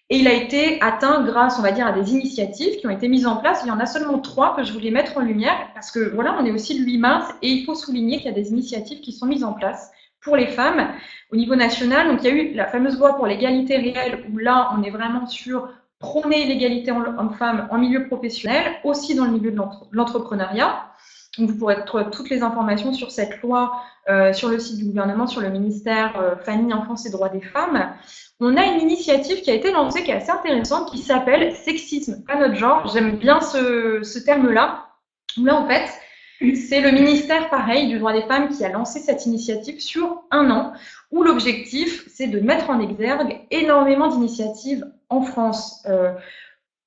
et il a été atteint grâce, on va dire, à des initiatives qui ont été mises en place. Il y en a seulement 3 que je voulais mettre en lumière, parce que on est aussi le 8 mars, et il faut souligner qu'il y a des initiatives qui sont mises en place pour les femmes au niveau national. Donc, il y a eu la fameuse loi pour l'égalité réelle, où là, on est vraiment sur prôner l'égalité hommes-femmes en milieu professionnel, aussi dans le milieu de l'entrepreneuriat. Donc, vous pourrez trouver toutes les informations sur cette loi sur le site du gouvernement, sur le ministère Famille, Enfance et Droits des femmes. On a une initiative qui a été lancée, qui est assez intéressante, qui s'appelle Sexisme, pas notre genre. J'aime bien ce terme-là. Là, en fait, c'est le ministère, pareil, du droit des femmes qui a lancé cette initiative sur 1 an, où l'objectif, c'est de mettre en exergue énormément d'initiatives en France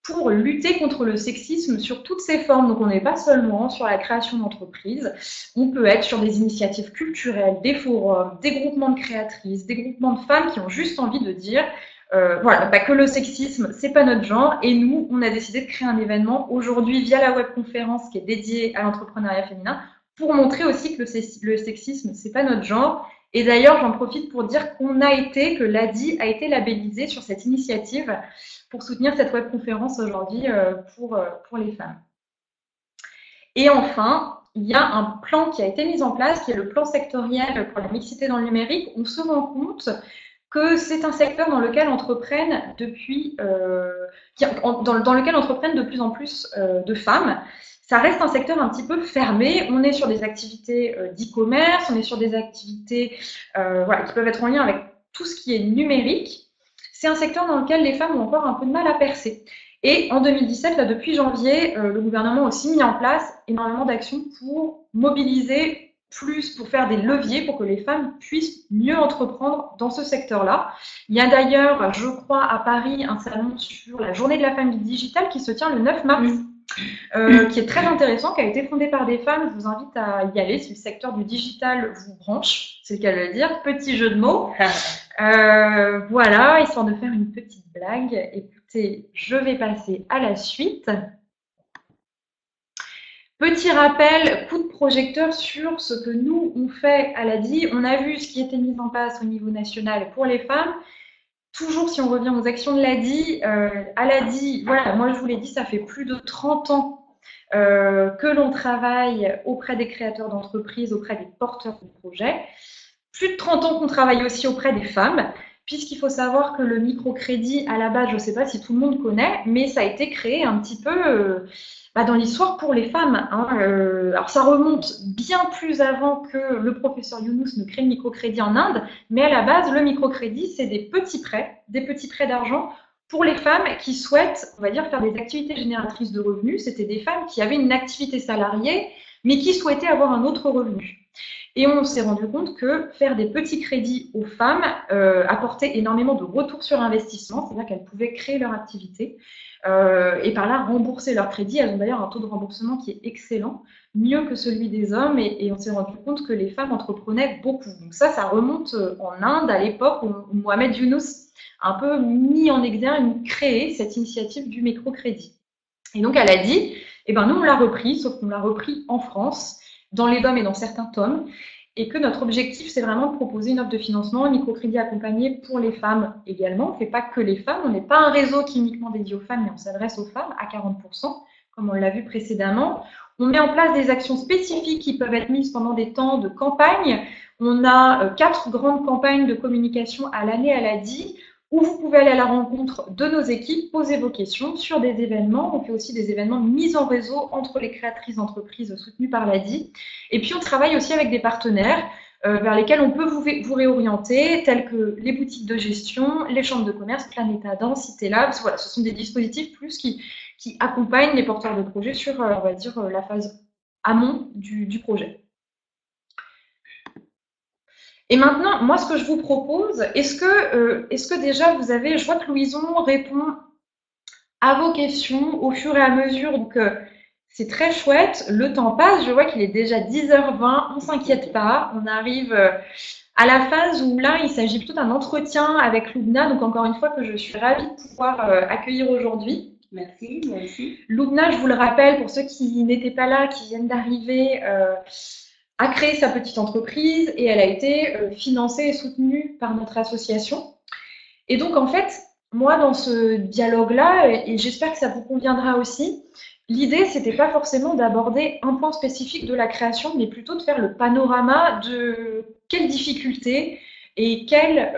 pour lutter contre le sexisme sur toutes ses formes. Donc, on n'est pas seulement sur la création d'entreprises, on peut être sur des initiatives culturelles, des forums, des groupements de créatrices, des groupements de femmes qui ont juste envie de dire que le sexisme, c'est pas notre genre, et nous, on a décidé de créer un événement aujourd'hui via la webconférence qui est dédiée à l'entrepreneuriat féminin pour montrer aussi que le sexisme, c'est pas notre genre. Et d'ailleurs, j'en profite pour dire que l'ADI a été labellisée sur cette initiative pour soutenir cette webconférence aujourd'hui pour les femmes. Et enfin, il y a un plan qui a été mis en place, qui est le plan sectoriel pour la mixité dans le numérique. On se rend compte que c'est un secteur dans lequel entreprennent de plus en plus de femmes. Ça reste un secteur un petit peu fermé. On est sur des activités d'e-commerce, on est sur des activités qui peuvent être en lien avec tout ce qui est numérique. C'est un secteur dans lequel les femmes ont encore un peu de mal à percer. Et en 2017, là, depuis janvier, le gouvernement a aussi mis en place énormément d'actions pour mobiliser plus, pour faire des leviers pour que les femmes puissent mieux entreprendre dans ce secteur-là. Il y a d'ailleurs, je crois, à Paris, un salon sur la journée de la femme digitale qui se tient le 9 mars, qui est très intéressant, qui a été fondé par des femmes. Je vous invite à y aller si le secteur du digital vous branche, c'est le cas de le dire. Petit jeu de mots. Voilà, histoire de faire une petite blague. Écoutez, je vais passer à la suite. Petit rappel, coup de projecteur sur ce que nous, on fait à l'ADI. On a vu ce qui était mis en place au niveau national pour les femmes. Toujours, si on revient aux actions de l'ADI, à l'ADI, moi je vous l'ai dit, ça fait plus de 30 ans que l'on travaille auprès des créateurs d'entreprises, auprès des porteurs de projets. Plus de 30 ans qu'on travaille aussi auprès des femmes, puisqu'il faut savoir que le microcrédit, à la base, je ne sais pas si tout le monde connaît, mais ça a été créé un petit peu dans l'histoire pour les femmes. Alors, ça remonte bien plus avant que le professeur Younous ne crée le microcrédit en Inde, mais à la base, le microcrédit, c'est des petits prêts d'argent pour les femmes qui souhaitent, on va dire, faire des activités génératrices de revenus. C'était des femmes qui avaient une activité salariée, mais qui souhaitaient avoir un autre revenu. Et on s'est rendu compte que faire des petits crédits aux femmes apportait énormément de retour sur investissement, c'est-à-dire qu'elles pouvaient créer leur activité et par là rembourser leur crédit. Elles ont d'ailleurs un taux de remboursement qui est excellent, mieux que celui des hommes, et on s'est rendu compte que les femmes entreprenaient beaucoup. Donc ça remonte en Inde, à l'époque où Mohamed Younous a un peu mis en exergue, créé cette initiative du microcrédit. Et donc elle a dit, Et ben nous, on l'a repris, sauf qu'on l'a repris en France, dans les DOM et dans certains tomes, et que notre objectif, c'est vraiment de proposer une offre de financement, un microcrédit accompagné pour les femmes également. On ne fait pas que les femmes, on n'est pas un réseau qui est uniquement dédié aux femmes, mais on s'adresse aux femmes à 40%, comme on l'a vu précédemment. On met en place des actions spécifiques qui peuvent être mises pendant des temps de campagne. On a 4 grandes campagnes de communication à l'année à l'ADI, où vous pouvez aller à la rencontre de nos équipes, poser vos questions sur des événements. On fait aussi des événements de mise en réseau entre les créatrices d'entreprises soutenues par l'ADI. Et puis, on travaille aussi avec des partenaires vers lesquels on peut vous réorienter, tels que les boutiques de gestion, les chambres de commerce, Planète Adam, Cité Labs. Voilà, ce sont des dispositifs plus qui accompagnent les porteurs de projets sur, on va dire, la phase amont du projet. Et maintenant, moi, ce que je vous propose, est-ce que déjà vous avez, je vois que Louison répond à vos questions au fur et à mesure, donc c'est très chouette, le temps passe, je vois qu'il est déjà 10h20, on ne s'inquiète pas, on arrive à la phase où là, il s'agit plutôt d'un entretien avec Loubna, donc encore une fois que je suis ravie de pouvoir accueillir aujourd'hui.
Merci, moi aussi.
Loubna, je vous le rappelle, pour ceux qui n'étaient pas là, qui viennent d'arriver, a créé sa petite entreprise et elle a été financée et soutenue par notre association. Et donc, en fait, moi, dans ce dialogue-là, et j'espère que ça vous conviendra aussi, l'idée, c'était pas forcément d'aborder un point spécifique de la création, mais plutôt de faire le panorama de quelles difficultés et quels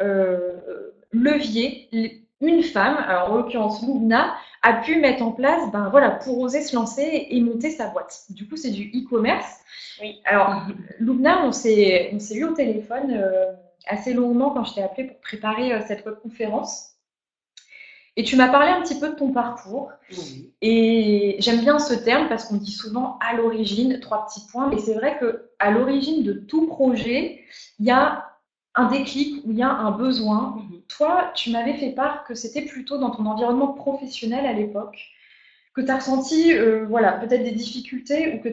leviers une femme, alors en l'occurrence Loubna, a pu mettre en place voilà, pour oser se lancer et monter sa boîte. Du coup, c'est du e-commerce.
Oui.
Alors, Loubna, on s'est eu au téléphone assez longuement quand je t'ai appelé pour préparer cette webconférence. Et tu m'as parlé un petit peu de ton parcours.
Oui.
Et j'aime bien ce terme parce qu'on dit souvent à l'origine, 3 petits points. Et c'est vrai qu'à l'origine de tout projet, il y a un déclic ou il y a un besoin. Toi, tu m'avais fait part que c'était plutôt dans ton environnement professionnel à l'époque, que tu as ressenti voilà, peut-être des difficultés ou que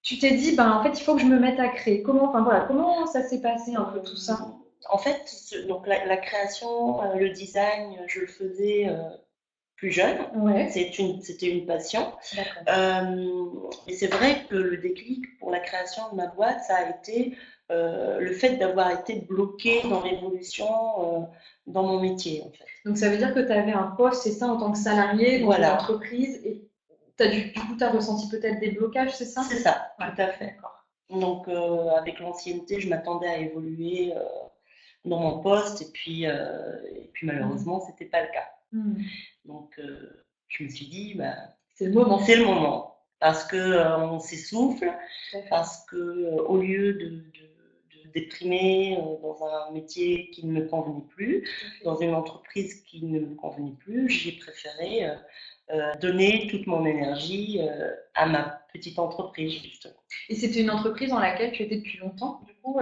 tu t'es dit, en fait, il faut que je me mette à créer. Comment ça s'est passé un peu tout ça?
En fait, donc la création, le design, je le faisais plus jeune.
Ouais.
C'était une passion.
D'accord.
Et c'est vrai que le déclic pour la création de ma boîte, ça a été le fait d'avoir été bloquée dans l'évolution dans mon métier, en fait.
Donc, ça veut dire que tu avais un poste, c'est ça, en tant que salarié dans
Voilà.
une entreprise, et du coup, tu as ressenti peut-être des blocages, c'est ça?
C'est ça,
Ouais.
tout à fait.
D'accord.
Donc, avec l'ancienneté, je m'attendais à évoluer dans mon poste, et puis malheureusement, c'était pas le cas. Donc, je me suis dit,
c'est le moment.
C'est le moment, parce que on s'essouffle, parce que au lieu de déprimer dans un métier qui ne me convenait plus, dans une entreprise qui ne me convenait plus, j'ai préféré donner toute mon énergie à ma petite entreprise, justement.
Et c'était une entreprise dans laquelle tu étais depuis longtemps, du coup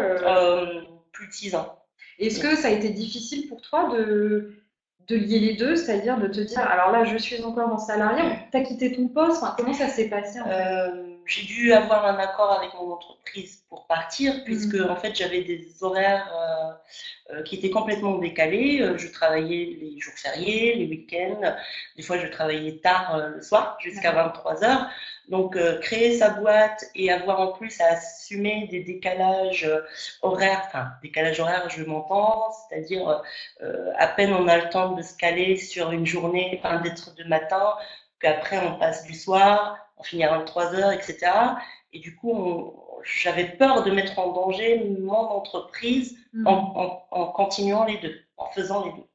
plus de 6 ans.
Est-ce que ça a été difficile pour toi de lier les deux, c'est-à-dire de te dire, alors là, je suis encore en salarié, tu as quitté ton poste, comment ça s'est passé en fait?
J'ai dû avoir un accord avec mon entreprise pour partir, puisque en fait j'avais des horaires qui étaient complètement décalés. Je travaillais les jours fériés, les week-ends, des fois je travaillais tard le soir, jusqu'à 23h. Donc créer sa boîte et avoir en plus à assumer des décalages horaires, je m'entends, c'est-à-dire à peine on a le temps de se caler sur une journée, d'être de matin, qu'après on passe du soir, on finit à 23h, etc. Et du coup, j'avais peur de mettre en danger mon entreprise en continuant les deux, en faisant les deux.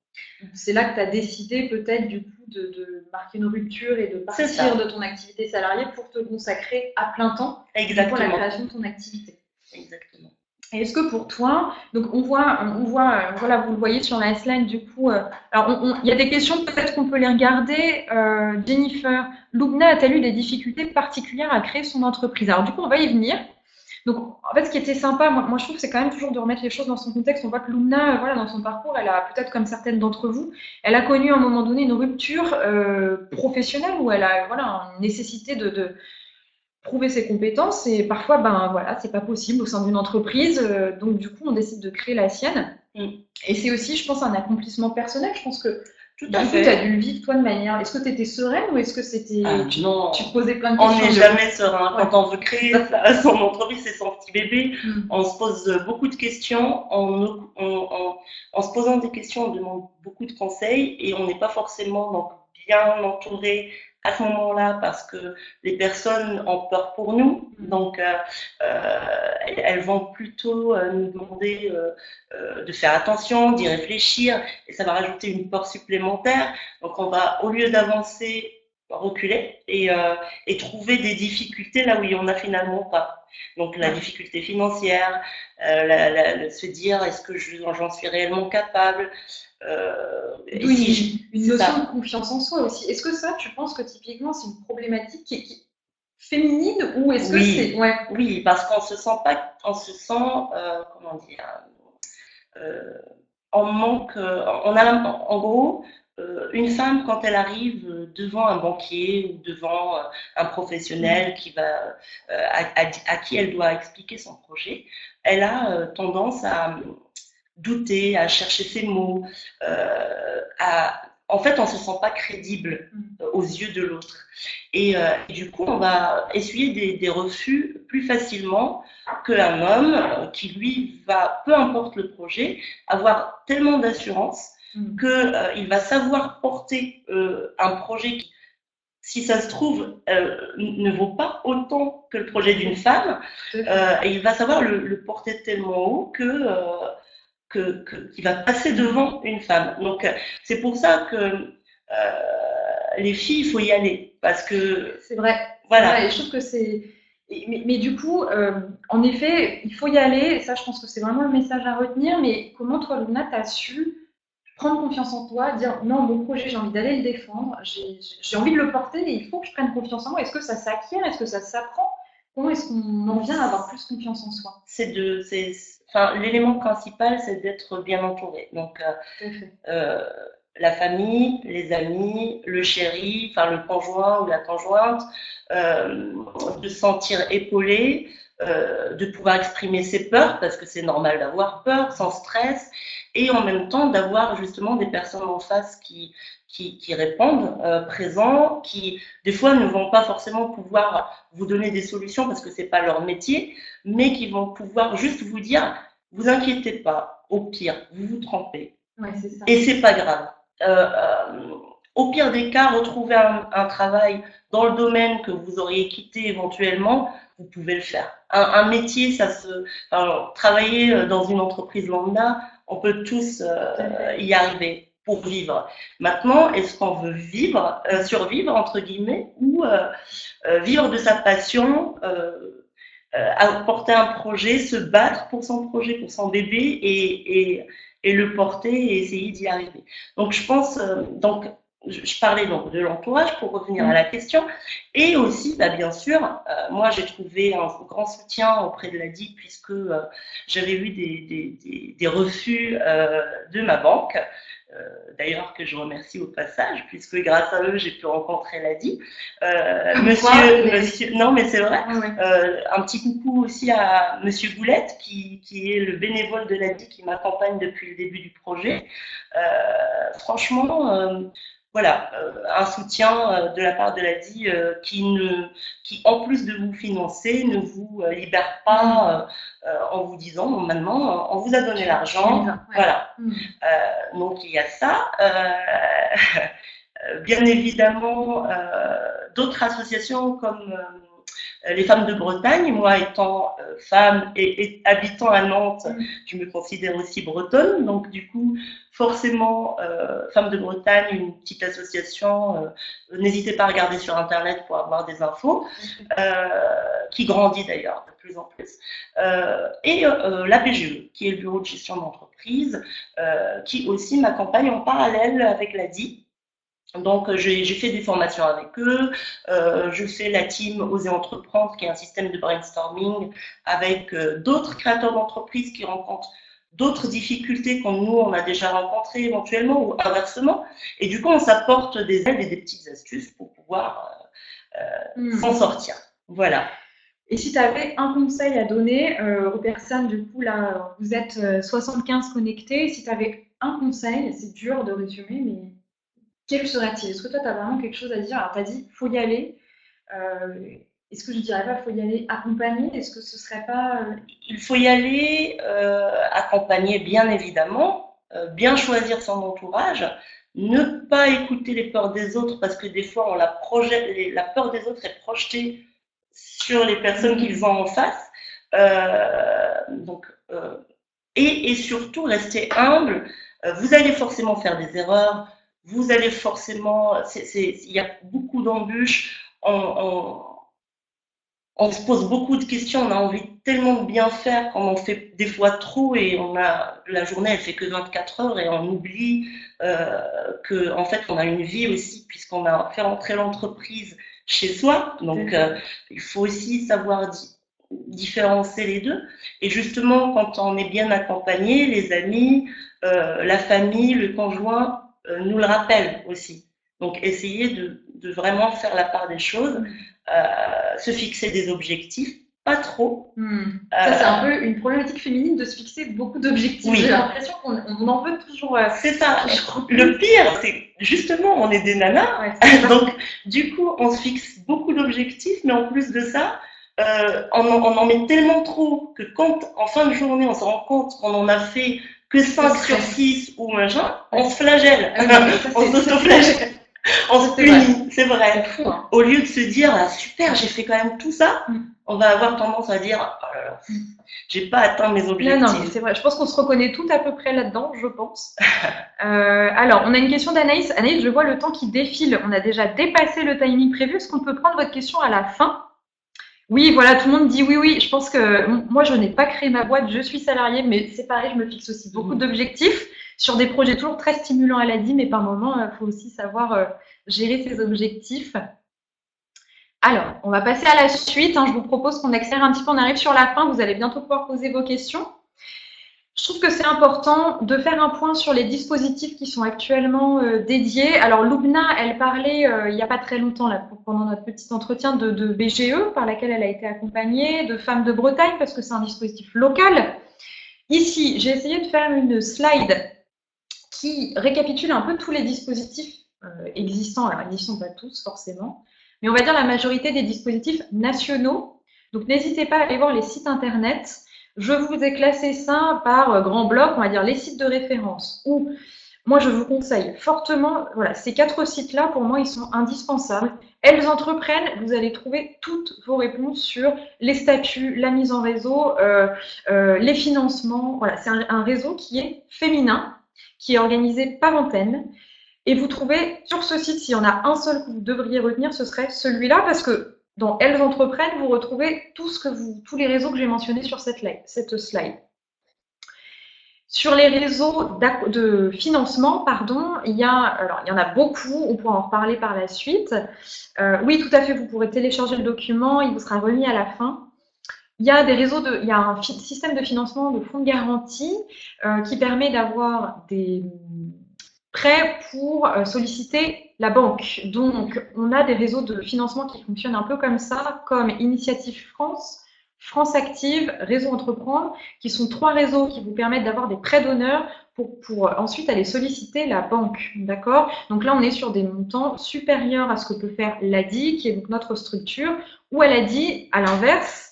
C'est là que tu as décidé peut-être du coup de marquer une rupture et de partir de ton activité salariée pour te consacrer à plein temps pour la création de ton activité.
Exactement.
Et est-ce que pour toi, donc on voit, voilà, vous le voyez sur la slide du coup, alors il y a des questions, peut-être qu'on peut les regarder. Jennifer, Loubna a-t-elle eu des difficultés particulières à créer son entreprise? Alors du coup, on va y venir. Donc en fait, ce qui était sympa, moi je trouve, c'est quand même toujours de remettre les choses dans son contexte. On voit que Loubna, voilà, dans son parcours, elle a peut-être comme certaines d'entre vous, elle a connu à un moment donné une rupture professionnelle où elle a une nécessité de prouver ses compétences et parfois voilà, c'est pas possible au sein d'une entreprise, donc du coup on décide de créer la sienne. Et c'est aussi, je pense, un accomplissement personnel. Je pense que
tout
Du
à
coup, tu as
fait.
dû le vivre, toi, de manière. Est-ce que tu étais sereine ou est-ce que
Ah,
c'était. Tu te
non,
posais plein de
on
questions
n'est jamais serein.
Ouais,
Quand on veut
c'est
créer
ça.
son entreprise, c'est son petit bébé,
Mm.
on se pose beaucoup de questions. En se posant des questions, on demande beaucoup de conseils et on n'est pas forcément donc, bien entouré à ce moment-là parce que les personnes ont peur pour nous.
Mm.
Donc, elles vont plutôt nous demander de faire attention, d'y réfléchir et ça va rajouter une peur supplémentaire. Donc, on va, au lieu d'avancer, reculer et trouver des difficultés là où il n'y en a finalement pas. Donc la
Ouais.
difficulté financière, se dire est-ce que j'en suis réellement capable, et
D'où
si
une
c'est
notion de
ça.
confiance en soi aussi. Est-ce que ça, tu penses que typiquement, c'est une problématique qui est féminine ou est-ce que c'est.
Oui,
Ouais.
oui, parce qu'on se sent pas, on se sent, comment dire, euh, on manque, on a, en gros, une femme, quand elle arrive devant un banquier ou devant un
Mm.
professionnel qui va, à qui elle doit expliquer son projet, elle a tendance à douter, à chercher ses mots, en fait, on se sent pas crédible
Mm.
aux yeux de l'autre. Et du coup, on va essuyer des refus plus facilement qu'un homme qui, lui, va, peu importe le projet, avoir tellement d'assurance
Mm.
qu'il va savoir porter un projet qui, si ça se trouve, ne vaut pas autant que le projet d'une femme,
Tout à fait.
et il va savoir le porter tellement haut qui va passer
Mm.
devant une femme. Donc, c'est pour ça que les filles, il faut y aller. Parce que,
C'est vrai, c'est vrai. Et
voilà,
je trouve que c'est. Mais du coup, en effet, il faut y aller. Et ça, je pense que c'est vraiment le message à retenir. Mais comment toi, Luna, tu as su prendre confiance en toi, dire non, mon projet, j'ai envie d'aller le défendre, j'ai envie de le porter et il faut que je prenne confiance en moi. Est-ce que ça s'acquiert? Est-ce que ça s'apprend? Comment est-ce qu'on en vient à avoir plus confiance en soi?
enfin, l'élément principal, c'est d'être bien entouré. Donc,
Tout à fait.
euh, la famille, les amis, le chéri, enfin le conjoint ou la conjointe, euh, de se sentir épaulé, de pouvoir exprimer ses peurs, parce que c'est normal d'avoir peur, sans stress, et en même temps d'avoir justement des personnes en face qui répondent, présents, qui des fois ne vont pas forcément pouvoir vous donner des solutions parce que c'est pas leur métier, mais qui vont pouvoir juste vous dire, vous inquiétez pas, au pire, vous vous trompez,
Ouais, c'est ça.
et c'est pas grave. Euh, euh, Au pire des cas, retrouver un travail dans le domaine que vous auriez quitté éventuellement, vous pouvez le faire. Un métier, enfin, travailler dans une entreprise lambda, on peut tous
Tout à fait.
y arriver pour vivre. Maintenant, est-ce qu'on veut vivre, survivre entre guillemets, ou vivre de sa passion, porter un projet, se battre pour son projet, pour son bébé et le porter et essayer d'y arriver. Donc je pense, donc je parlais donc de l'entourage pour revenir à la
Mm.
question et aussi, bah, bien sûr, moi j'ai trouvé un grand soutien auprès de l'ADI puisque j'avais eu des refus de ma banque. D'ailleurs que je remercie au passage, puisque grâce à eux, j'ai pu rencontrer Ladi.
Comme quoi,
Non, mais c'est vrai.
ouais, ouais.
Un petit coucou aussi à Monsieur Goulette, qui est le bénévole de Ladi qui m'accompagne depuis le début du projet. Franchement, voilà, un soutien de la part de l'ADI qui, en plus de vous financer, ne vous libère
Mm.
pas en vous disant, bon, maintenant, on vous a donné
Tu y
l'argent,
vas. Ouais.
voilà.
Mm.
Donc il y a ça. Bien évidemment, d'autres associations comme les femmes de Bretagne, moi étant femme et habitant à Nantes,
Mm.
je me considère aussi bretonne, donc du coup, forcément, Femmes de Bretagne, une petite association, n'hésitez pas à regarder sur Internet pour avoir des infos, euh, qui grandit d'ailleurs de plus en plus, et la BGE, qui est le bureau de gestion d'entreprise, qui aussi m'accompagne en parallèle avec l'ADI. Donc, j'ai fait des formations avec eux. Je fais la team Oser Entreprendre, qui est un système de brainstorming avec d'autres créateurs d'entreprises qui rencontrent d'autres difficultés que nous, on a déjà rencontrées éventuellement ou inversement. Et du coup, on s'apporte des aides et des petites astuces pour pouvoir s'en
Mm.
sortir. Voilà.
Et si tu avais un conseil à donner aux personnes, du coup, là, vous êtes 75 connectés, si tu avais un conseil, c'est dur de résumer, mais Quel serait-il? Est-ce que toi, tu as vraiment quelque chose à dire? Alors, tu as dit, faut y aller. Est-ce que je dirais pas, faut y aller accompagné? Est-ce que ce serait pas...
Il faut y aller accompagné, bien évidemment, bien choisir son entourage, ne pas écouter les peurs des autres parce que des fois, la peur des autres est projetée sur les personnes qu'ils ont en face. Donc, et surtout, rester humble. Vous allez forcément faire des erreurs. Vous allez forcément... Il y a beaucoup d'embûches. On se pose beaucoup de questions, on a envie tellement de bien faire qu'on en fait des fois trop et la journée elle fait que 24 heures et on oublie que en fait on a une vie aussi puisqu'on a fait rentrer l'entreprise chez soi. Donc il faut aussi savoir différencier les deux. Et justement quand on est bien accompagné, les amis, la famille, le conjoint nous le rappellent aussi. Donc essayer de vraiment faire la part des choses. Se fixer des objectifs, pas trop.
Ça, c'est un peu une problématique féminine de se fixer beaucoup d'objectifs.
Oui.
J'ai l'impression qu'on en veut toujours.
C'est ça. Le pire, c'est justement, on est des nanas.
Ouais,
donc, du coup, on se fixe beaucoup d'objectifs, mais en plus de ça, on en met tellement trop que quand, en fin de journée, on se rend compte qu'on en a fait que 5 sur 6 ou machin, on se flagelle. On s'auto-flagelle. On se punit, c'est vrai.
Fou, hein.
Au lieu de se dire, ah, super, j'ai fait quand même tout ça, on va avoir tendance à dire, oh là là, j'ai pas atteint mes objectifs.
Non, c'est vrai. Je pense qu'on se reconnaît tout à peu près là-dedans, je pense. Alors, on a une question d'Anaïs. Anaïs, je vois le temps qui défile. On a déjà dépassé le timing prévu. Est-ce qu'on peut prendre votre question à la fin? Oui, voilà, tout le monde dit oui, oui. Je pense que moi, je n'ai pas créé ma boîte, je suis salariée, mais c'est pareil, je me fixe aussi beaucoup d'objectifs sur des projets toujours très stimulants à l'ADI, mais par moment, il faut aussi savoir gérer ses objectifs. Alors, on va passer à la suite. Je vous propose qu'on accélère un petit peu, on arrive sur la fin, vous allez bientôt pouvoir poser vos questions. Je trouve que c'est important de faire un point sur les dispositifs qui sont actuellement dédiés. Alors, Loubna, elle parlait il n'y a pas très longtemps, là, pendant notre petit entretien, de BGE, par laquelle elle a été accompagnée, de Femmes de Bretagne, parce que c'est un dispositif local. Ici, j'ai essayé de faire une slide qui récapitule un peu tous les dispositifs existants. Alors, ils n'y sont pas tous, forcément, mais on va dire la majorité des dispositifs nationaux. Donc, n'hésitez pas à aller voir les sites internet. Je vous ai classé ça par grands blocs, on va dire les sites de référence, où moi je vous conseille fortement, voilà, ces 4 sites-là, pour moi, ils sont indispensables. Elles entreprennent, vous allez trouver toutes vos réponses sur les statuts, la mise en réseau, les financements. Voilà, c'est un réseau qui est féminin, qui est organisé par antenne. Et vous trouvez sur ce site, s'il y en a un seul que vous devriez retenir, ce serait celui-là, parce que dans Elles entreprennent, vous retrouvez tous les réseaux que j'ai mentionnés sur cette slide. Sur les réseaux de financement, il y en a beaucoup, on pourra en reparler par la suite. Oui, tout à fait, vous pourrez télécharger le document, il vous sera remis à la fin. Il y a un système de financement de fonds de garantie qui permet d'avoir des prêts pour solliciter la banque. Donc, on a des réseaux de financement qui fonctionnent un peu comme ça, comme Initiative France, France Active, Réseau Entreprendre, qui sont 3 réseaux qui vous permettent d'avoir des prêts d'honneur pour ensuite aller solliciter la banque. D'accord? Donc là, on est sur des montants supérieurs à ce que peut faire l'ADI, qui est donc notre structure, ou à l'ADI, à l'inverse,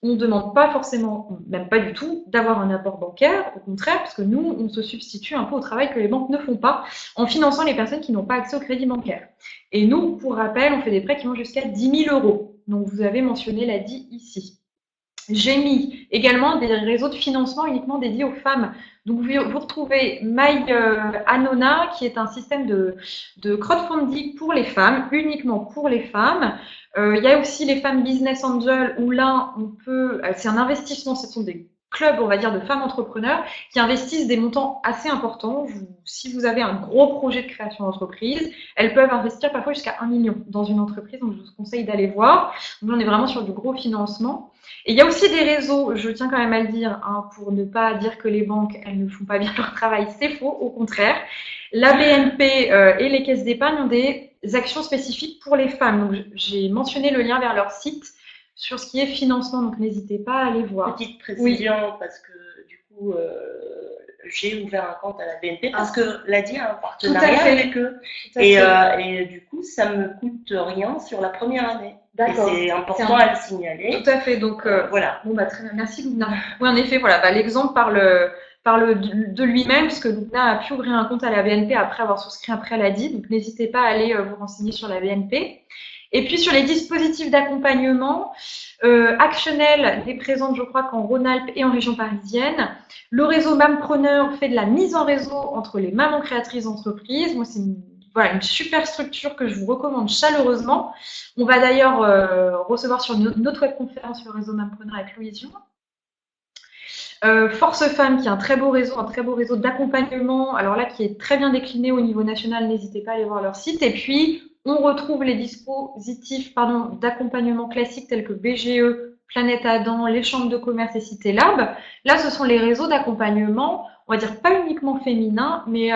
on ne demande pas forcément, même pas du tout, d'avoir un apport bancaire, au contraire, parce que nous, on se substitue un peu au travail que les banques ne font pas, en finançant les personnes qui n'ont pas accès au crédit bancaire. Et nous, pour rappel, on fait des prêts qui vont jusqu'à 10 000 €. Donc, vous avez mentionné l'ADI ici. J'ai mis également des réseaux de financement uniquement dédiés aux femmes. Donc, vous retrouvez My Anona, qui est un système de crowdfunding pour les femmes, uniquement pour les femmes. Il y a aussi les femmes Business Angel, où là, c'est un investissement, ce sont des clubs, on va dire, de femmes entrepreneurs qui investissent des montants assez importants. Si vous avez un gros projet de création d'entreprise, elles peuvent investir parfois jusqu'à 1 million dans une entreprise, donc je vous conseille d'aller voir. Donc, on est vraiment sur du gros financement. Et il y a aussi des réseaux, je tiens quand même à le dire, pour ne pas dire que les banques, elles ne font pas bien leur travail, c'est faux, au contraire. La BNP et les caisses d'épargne ont des actions spécifiques pour les femmes. Donc, j'ai mentionné le lien vers leur site sur ce qui est financement, donc n'hésitez pas à aller voir.
Petite précision, parce que du coup, j'ai ouvert un compte à la BNP parce que l'ADI a un
Tout à
partenariat
fait.
avec eux.
Tout à fait.
Et du coup, ça me coûte rien sur la première année. Et
D'accord.
c'est important à le signaler.
Tout à fait. Donc,
Voilà.
bon, bah, très bien. Merci, Loubna. Oui, en effet, voilà, bah, l'exemple parle de lui-même, puisque Loubna a pu ouvrir un compte à la BNP après avoir souscrit un prêt à l'ADI. Donc, n'hésitez pas à aller vous renseigner sur la BNP. Et puis, sur les dispositifs d'accompagnement, Actionnel n'est présente, je crois, qu'en Rhône-Alpes et en région parisienne. Le réseau Mampreneur fait de la mise en réseau entre les mamans créatrices d'entreprises. Moi, c'est voilà, une super structure que je vous recommande chaleureusement. On va d'ailleurs recevoir sur notre webconférence le réseau Mampreneur avec Louise. Force Femmes, qui est un très beau réseau d'accompagnement, alors là, qui est très bien décliné au niveau national, n'hésitez pas à aller voir leur site. Et puis, on retrouve les dispositifs d'accompagnement classiques tels que BGE, Planète Adam, les chambres de commerce et Cité Lab. Là, ce sont les réseaux d'accompagnement, on va dire pas uniquement féminins, mais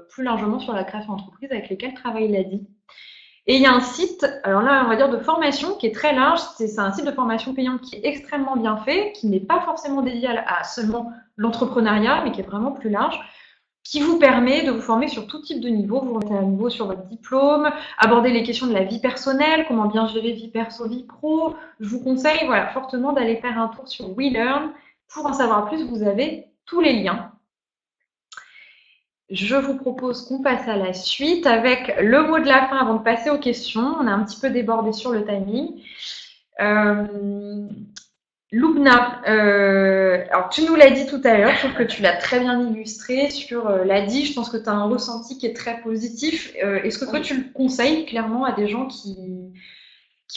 plus largement sur la création d'entreprise avec lesquels travaille l'ADI. Et il y a un site, alors là, on va dire de formation qui est très large. C'est un site de formation payante qui est extrêmement bien fait, qui n'est pas forcément dédié à seulement l'entrepreneuriat, mais qui est vraiment plus large, qui vous permet de vous former sur tout type de niveau. Vous remettez à niveau sur votre diplôme, aborder les questions de la vie personnelle, comment bien gérer vie perso, vie pro. Je vous conseille, voilà, fortement d'aller faire un tour sur WeLearn. Pour en savoir plus, vous avez tous les liens. Je vous propose qu'on passe à la suite avec le mot de la fin avant de passer aux questions. On a un petit peu débordé sur le timing. Loubna, alors tu nous l'as dit tout à l'heure, je trouve que tu l'as très bien illustré sur l'ADI. Je pense que tu as un ressenti qui est très positif. Est-ce que toi, tu le conseilles clairement à des gens qui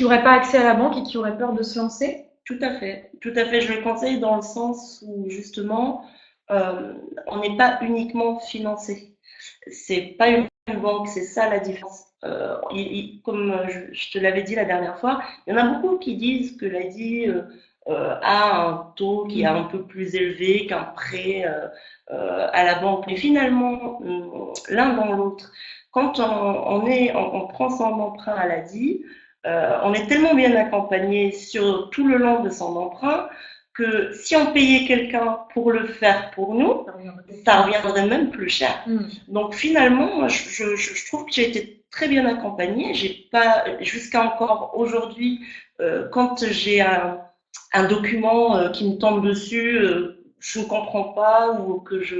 n'auraient pas accès à la banque et qui auraient peur de se lancer?
Tout à fait. Tout à fait. Je le conseille dans le sens où, justement, on n'est pas uniquement financé. C'est pas une banque, c'est ça la différence. Comme je te l'avais dit la dernière fois, il y en a beaucoup qui disent que l'ADI a un taux qui est un peu plus élevé qu'un prêt à la banque. Mais finalement, l'un dans l'autre, quand on prend son emprunt à l'ADI, on est tellement bien accompagné sur tout le long de son emprunt que si on payait quelqu'un pour le faire pour nous, ça reviendrait même plus cher. Donc finalement, je trouve que j'ai été très bien accompagnée. J'ai pas, jusqu'à encore aujourd'hui, quand j'ai un document qui me tombe dessus, je ne comprends pas ou que je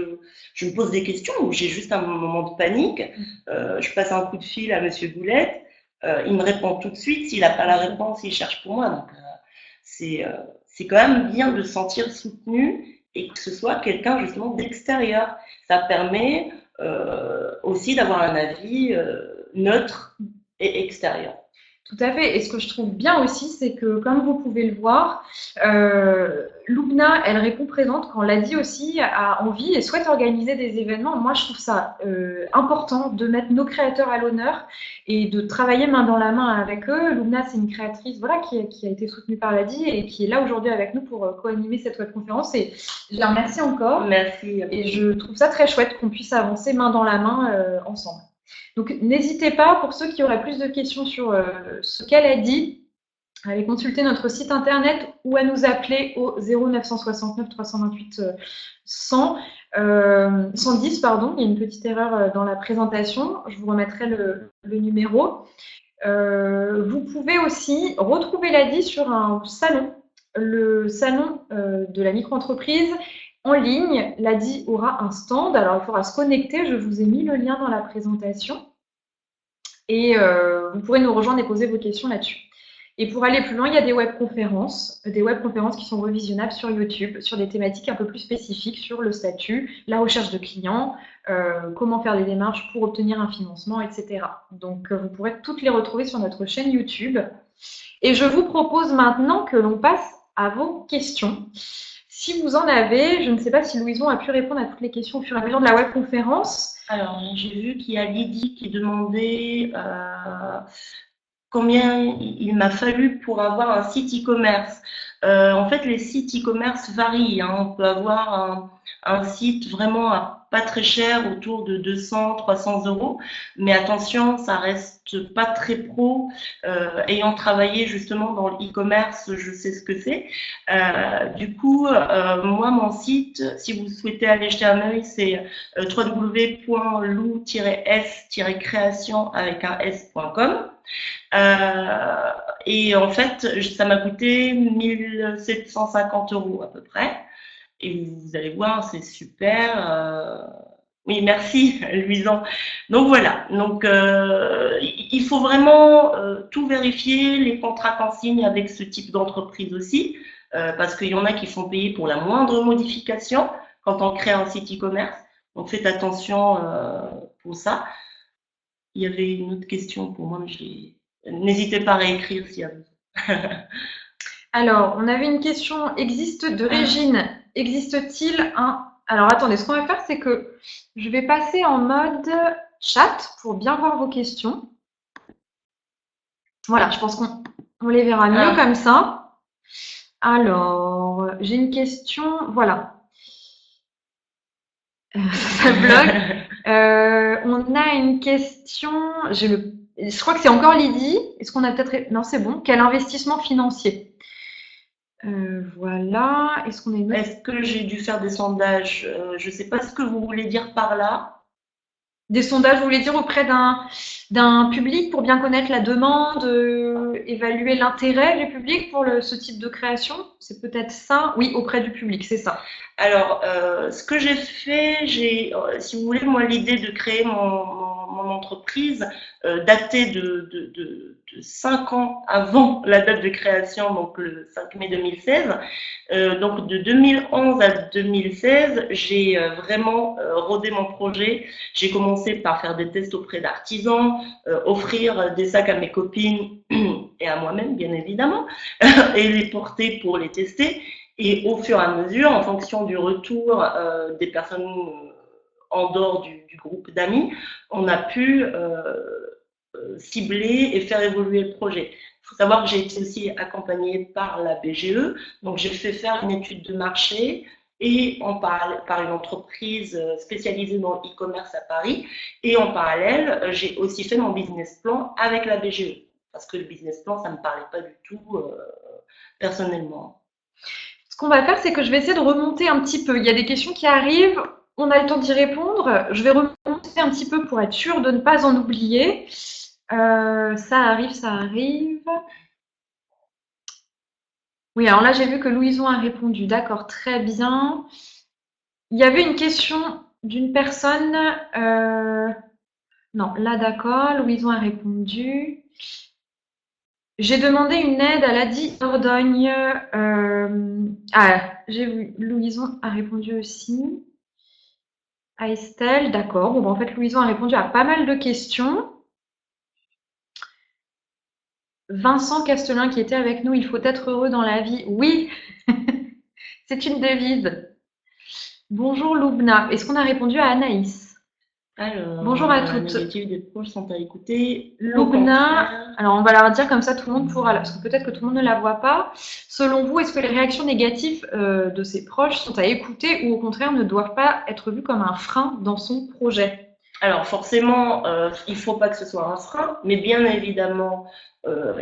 me pose des questions ou j'ai juste un moment de panique, je passe un coup de fil à Monsieur Boulette, il me répond tout de suite. S'il n'a pas la réponse, il cherche pour moi. Donc c'est quand même bien de se sentir soutenu et que ce soit quelqu'un justement d'extérieur. Ça permet aussi d'avoir un avis neutre et extérieur.
Tout à fait. Et ce que je trouve bien aussi, c'est que, comme vous pouvez le voir, Loubna, elle répond présente quand l'ADI aussi a envie et souhaite organiser des événements. Moi, je trouve ça important de mettre nos créateurs à l'honneur et de travailler main dans la main avec eux. Loubna, c'est une créatrice voilà, qui a été soutenue par l'ADI et qui est là aujourd'hui avec nous pour co-animer cette webconférence. Et je la remercie encore.
Merci.
Et je trouve ça très chouette qu'on puisse avancer main dans la main ensemble. Donc, n'hésitez pas, pour ceux qui auraient plus de questions sur ce qu'elle a dit, à aller consulter notre site internet ou à nous appeler au 0969 328 100, 110, pardon. Il y a une petite erreur dans la présentation. Je vous remettrai le numéro. Vous pouvez aussi retrouver l'ADI sur un salon, le salon de la micro-entreprise. En ligne, l'ADI aura un stand. Alors, il faudra se connecter. Je vous ai mis le lien dans la présentation. Et vous pourrez nous rejoindre et poser vos questions là-dessus. Et pour aller plus loin, il y a des webconférences qui sont revisionnables sur YouTube, sur des thématiques un peu plus spécifiques, sur le statut, la recherche de clients, comment faire des démarches pour obtenir un financement, etc. Donc, vous pourrez toutes les retrouver sur notre chaîne YouTube. Et je vous propose maintenant que l'on passe à vos questions. Si vous en avez, je ne sais pas si Louison a pu répondre à toutes les questions au fur et à mesure de la webconférence.
Alors, j'ai vu qu'il y a Lydie qui demandait combien il m'a fallu pour avoir un site e-commerce. En fait, les sites e-commerce varient. On peut avoir un site vraiment à pas très cher, autour de 200, 300 euros. Mais attention, ça reste pas très pro. Ayant travaillé justement dans le e-commerce, je sais ce que c'est. Du coup, moi, mon site, si vous souhaitez aller jeter un œil, c'est www.lou-s-création avec un s.com. Et en fait, ça m'a coûté 1750 euros à peu près. Et vous allez voir, c'est super. Oui, merci, Luisan. Donc voilà. Donc il faut vraiment tout vérifier, les contrats qu'on signe avec ce type d'entreprise aussi, parce qu'il y en a qui font payer pour la moindre modification quand on crée un site e-commerce. Donc faites attention pour ça. Il y avait une autre question pour moi, mais n'hésitez pas à réécrire s'il y a besoin.
Alors, on avait une question, existe-t-il un... Alors, attendez, ce qu'on va faire, c'est que je vais passer en mode chat pour bien voir vos questions. Voilà, je pense qu'on les verra mieux comme ça. Alors, j'ai une question, voilà. Ça bloque. On a une question, je crois que c'est encore Lydie. Est-ce qu'on a peut-être... Non, c'est bon. Quel investissement financier? Voilà. Est-ce qu'on a une autre...
Est-ce que j'ai dû faire des sondages? Je ne sais pas ce que vous voulez dire par là.
Des sondages, vous voulez dire auprès d'un public pour bien connaître la demande, évaluer l'intérêt du public pour ce type de création? C'est peut-être ça? Oui, auprès du public, c'est ça.
Alors, ce que j'ai fait, si vous voulez, moi, l'idée de créer mon entreprise datait de 5 ans avant la date de création, donc le 5 mai 2016. Donc, de 2011 à 2016, j'ai vraiment rodé mon projet. J'ai commencé par faire des tests auprès d'artisans, offrir des sacs à mes copines et à moi-même, bien évidemment, et les porter pour les tester. Et au fur et à mesure, en fonction du retour des personnes en dehors du groupe d'amis, on a pu cibler et faire évoluer le projet. Il faut savoir que j'ai été aussi accompagnée par la BGE, donc j'ai fait faire une étude de marché et par une entreprise spécialisée dans le e-commerce à Paris. Et en parallèle, j'ai aussi fait mon business plan avec la BGE, parce que le business plan, ça ne me parlait pas du tout personnellement.
Ce qu'on va faire, c'est que je vais essayer de remonter un petit peu. Il y a des questions qui arrivent, on a le temps d'y répondre. Je vais remonter un petit peu pour être sûre de ne pas en oublier. Ça arrive, ça arrive. Oui, alors là, j'ai vu que Louison a répondu. D'accord, très bien. Il y avait une question d'une personne. Non, là, d'accord. Louison a répondu. J'ai demandé une aide à l'ADI Dordogne. J'ai vu, Louison a répondu aussi. À Estelle, d'accord. Bon, en fait, Louison a répondu à pas mal de questions. Vincent Castelin qui était avec nous, il faut être heureux dans la vie. Oui, c'est une devise. Bonjour Loubna. Est-ce qu'on a répondu à Anaïs?
Alors,
bonjour à toutes.
Les négatives des proches sont à écouter.
Loubna, alors on va leur dire comme ça, tout le monde pourra, parce que peut-être que tout le monde ne la voit pas. Selon vous, est-ce que les réactions négatives de ses proches sont à écouter ou au contraire ne doivent pas être vues comme un frein dans son projet?
Alors forcément, il ne faut pas que ce soit un frein, mais bien évidemment,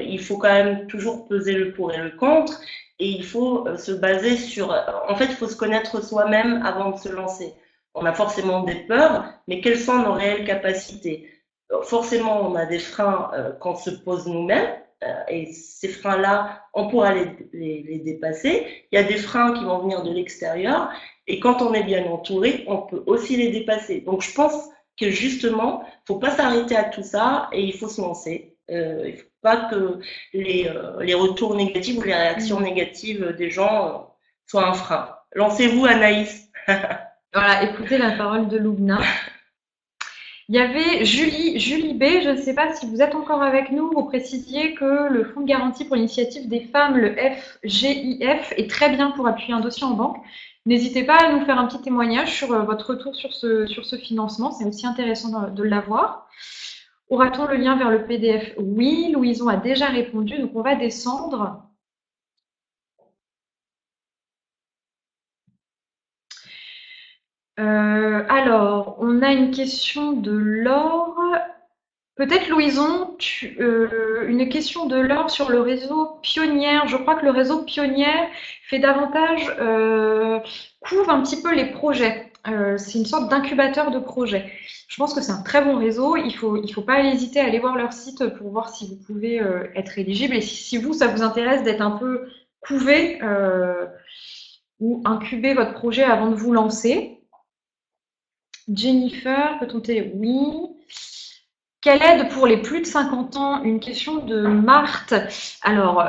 il faut quand même toujours peser le pour et le contre, et il faut se baser sur... En fait, il faut se connaître soi-même avant de se lancer. On a forcément des peurs, mais quelles sont nos réelles capacités? Forcément, on a des freins qu'on se pose nous-mêmes, et ces freins-là, on pourra les dépasser. Il y a des freins qui vont venir de l'extérieur, et quand on est bien entouré, on peut aussi les dépasser. Donc je pense que justement, il ne faut pas s'arrêter à tout ça et il faut se lancer. Il ne faut pas que les retours négatifs ou les réactions négatives des gens soient un frein. Lancez-vous, Anaïs.
Voilà, écoutez la parole de Loubna. Il y avait Julie B, je ne sais pas si vous êtes encore avec nous, vous précisiez que le Fonds de garantie pour l'initiative des femmes, le FGIF, est très bien pour appuyer un dossier en banque. N'hésitez pas à nous faire un petit témoignage sur votre retour sur ce financement, c'est aussi intéressant de l'avoir. Aura-t-on le lien vers le PDF? Oui, Louison a déjà répondu, donc on va descendre. Alors, on a une question de Laure. Peut-être Louison, une question de Laure sur le réseau Pionnière. Je crois que le réseau Pionnière fait davantage, couvre un petit peu les projets. C'est une sorte d'incubateur de projets. Je pense que c'est un très bon réseau. Il faut pas hésiter à aller voir leur site pour voir si vous pouvez être éligible. Et si vous, ça vous intéresse d'être un peu couvé ou incuber votre projet avant de vous lancer. Jennifer, peut-on t'aider? Oui. Quelle aide pour les plus de 50 ans? Une question de Marthe. Alors,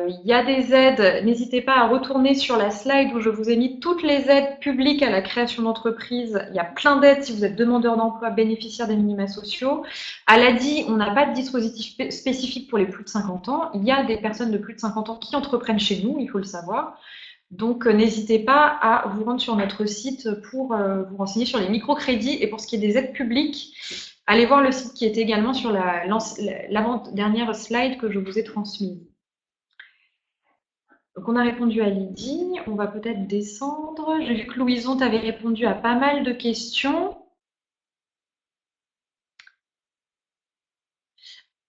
il y a des aides. N'hésitez pas à retourner sur la slide où je vous ai mis toutes les aides publiques à la création d'entreprise. Il y a plein d'aides si vous êtes demandeur d'emploi, bénéficiaire des minima sociaux. À l'ADI, on n'a pas de dispositif spécifique pour les plus de 50 ans. Il y a des personnes de plus de 50 ans qui entreprennent chez nous, il faut le savoir. Donc, n'hésitez pas à vous rendre sur notre site pour vous renseigner sur les microcrédits. Et pour ce qui est des aides publiques, allez voir le site qui est également sur l'avant-dernière slide que je vous ai transmise. Donc, on a répondu à Lydie. On va peut-être descendre. J'ai vu que Louison t'avait répondu à pas mal de questions.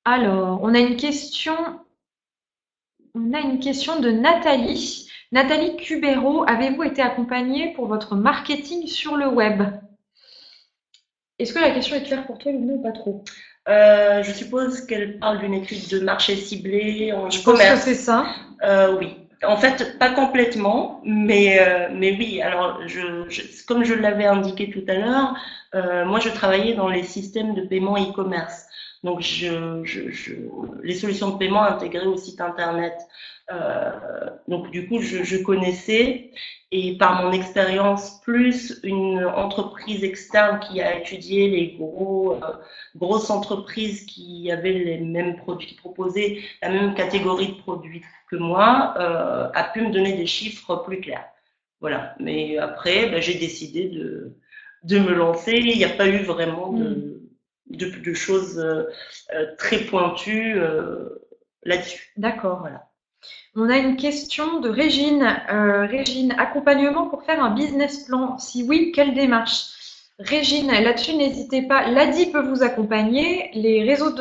Alors, on a une question de Nathalie. Nathalie Cubero, avez-vous été accompagnée pour votre marketing sur le web? Est-ce que la question est claire pour toi, Luna, ou pas trop?
Je suppose qu'elle parle d'une étude de marché ciblé en
Je pense que
commerce.
c'est ça.
Oui. En fait, pas complètement, mais oui. Alors, comme je l'avais indiqué tout à l'heure, moi, je travaillais dans les systèmes de paiement e-commerce. Donc, les solutions de paiement intégrées au site internet. Donc, du coup, je connaissais, et par mon expérience, plus une entreprise externe qui a étudié les grosses entreprises qui avaient les mêmes produits, qui proposaient la même catégorie de produits que moi, a pu me donner des chiffres plus clairs. Voilà. Mais après, ben, j'ai décidé de me lancer. Il n'y a pas eu vraiment de choses très pointues là-dessus.
D'accord. Voilà. On a une question de Régine. Régine, accompagnement pour faire un business plan. Si oui, quelle démarche? Régine, là-dessus, n'hésitez pas. L'ADI peut vous accompagner. Les réseaux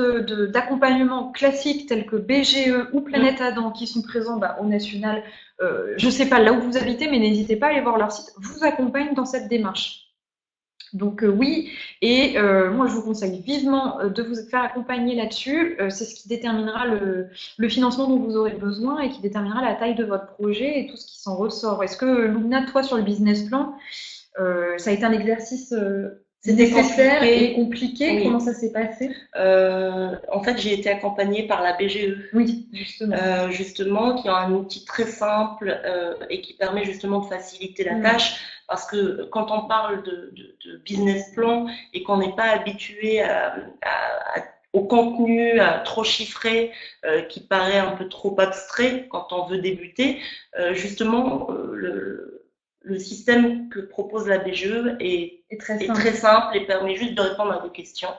d'accompagnement classiques tels que BGE ou Planète Adam qui sont présents au national, je ne sais pas là où vous habitez, mais n'hésitez pas à aller voir leur site, vous accompagnent dans cette démarche. Donc oui, et moi je vous conseille vivement de vous faire accompagner là-dessus. C'est ce qui déterminera le financement dont vous aurez besoin et qui déterminera la taille de votre projet et tout ce qui s'en ressort. Est-ce que Luna, toi sur le business plan, ça a été un exercice nécessaire et compliqué? Oui. Comment ça s'est passé?
En fait, j'ai été accompagnée par la BGE.
Oui,
justement, qui a un outil très simple et qui permet justement de faciliter la tâche. Parce que quand on parle de business plan et qu'on n'est pas habitué au contenu trop chiffré qui paraît un peu trop abstrait quand on veut débuter, justement, le système que propose la BGE est très simple et permet juste de répondre à vos questions.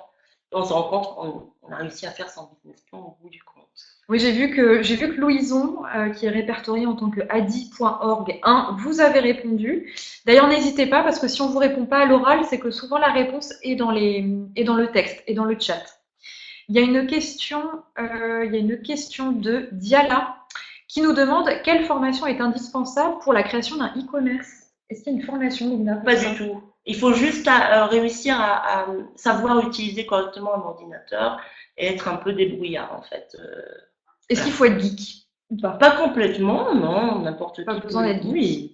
On se rend compte qu'on a réussi à faire son business plan au bout du compte.
Oui, j'ai vu que Louison, qui est répertoriée en tant que adi.org 1, vous avez répondu. D'ailleurs, n'hésitez pas, parce que si on vous répond pas à l'oral, c'est que souvent la réponse est dans le texte et dans le chat. Il y a une question de Diala qui nous demande quelle formation est indispensable pour la création d'un e-commerce. Est-ce qu'il y a une formation, Luna?
Pas du tout. Il faut juste réussir à savoir utiliser correctement un ordinateur et être un peu débrouillard, en fait.
Est-ce qu'il faut être geek ou pas?
Pas complètement, non, n'importe qui.
Pas besoin d'être geek.
Oui.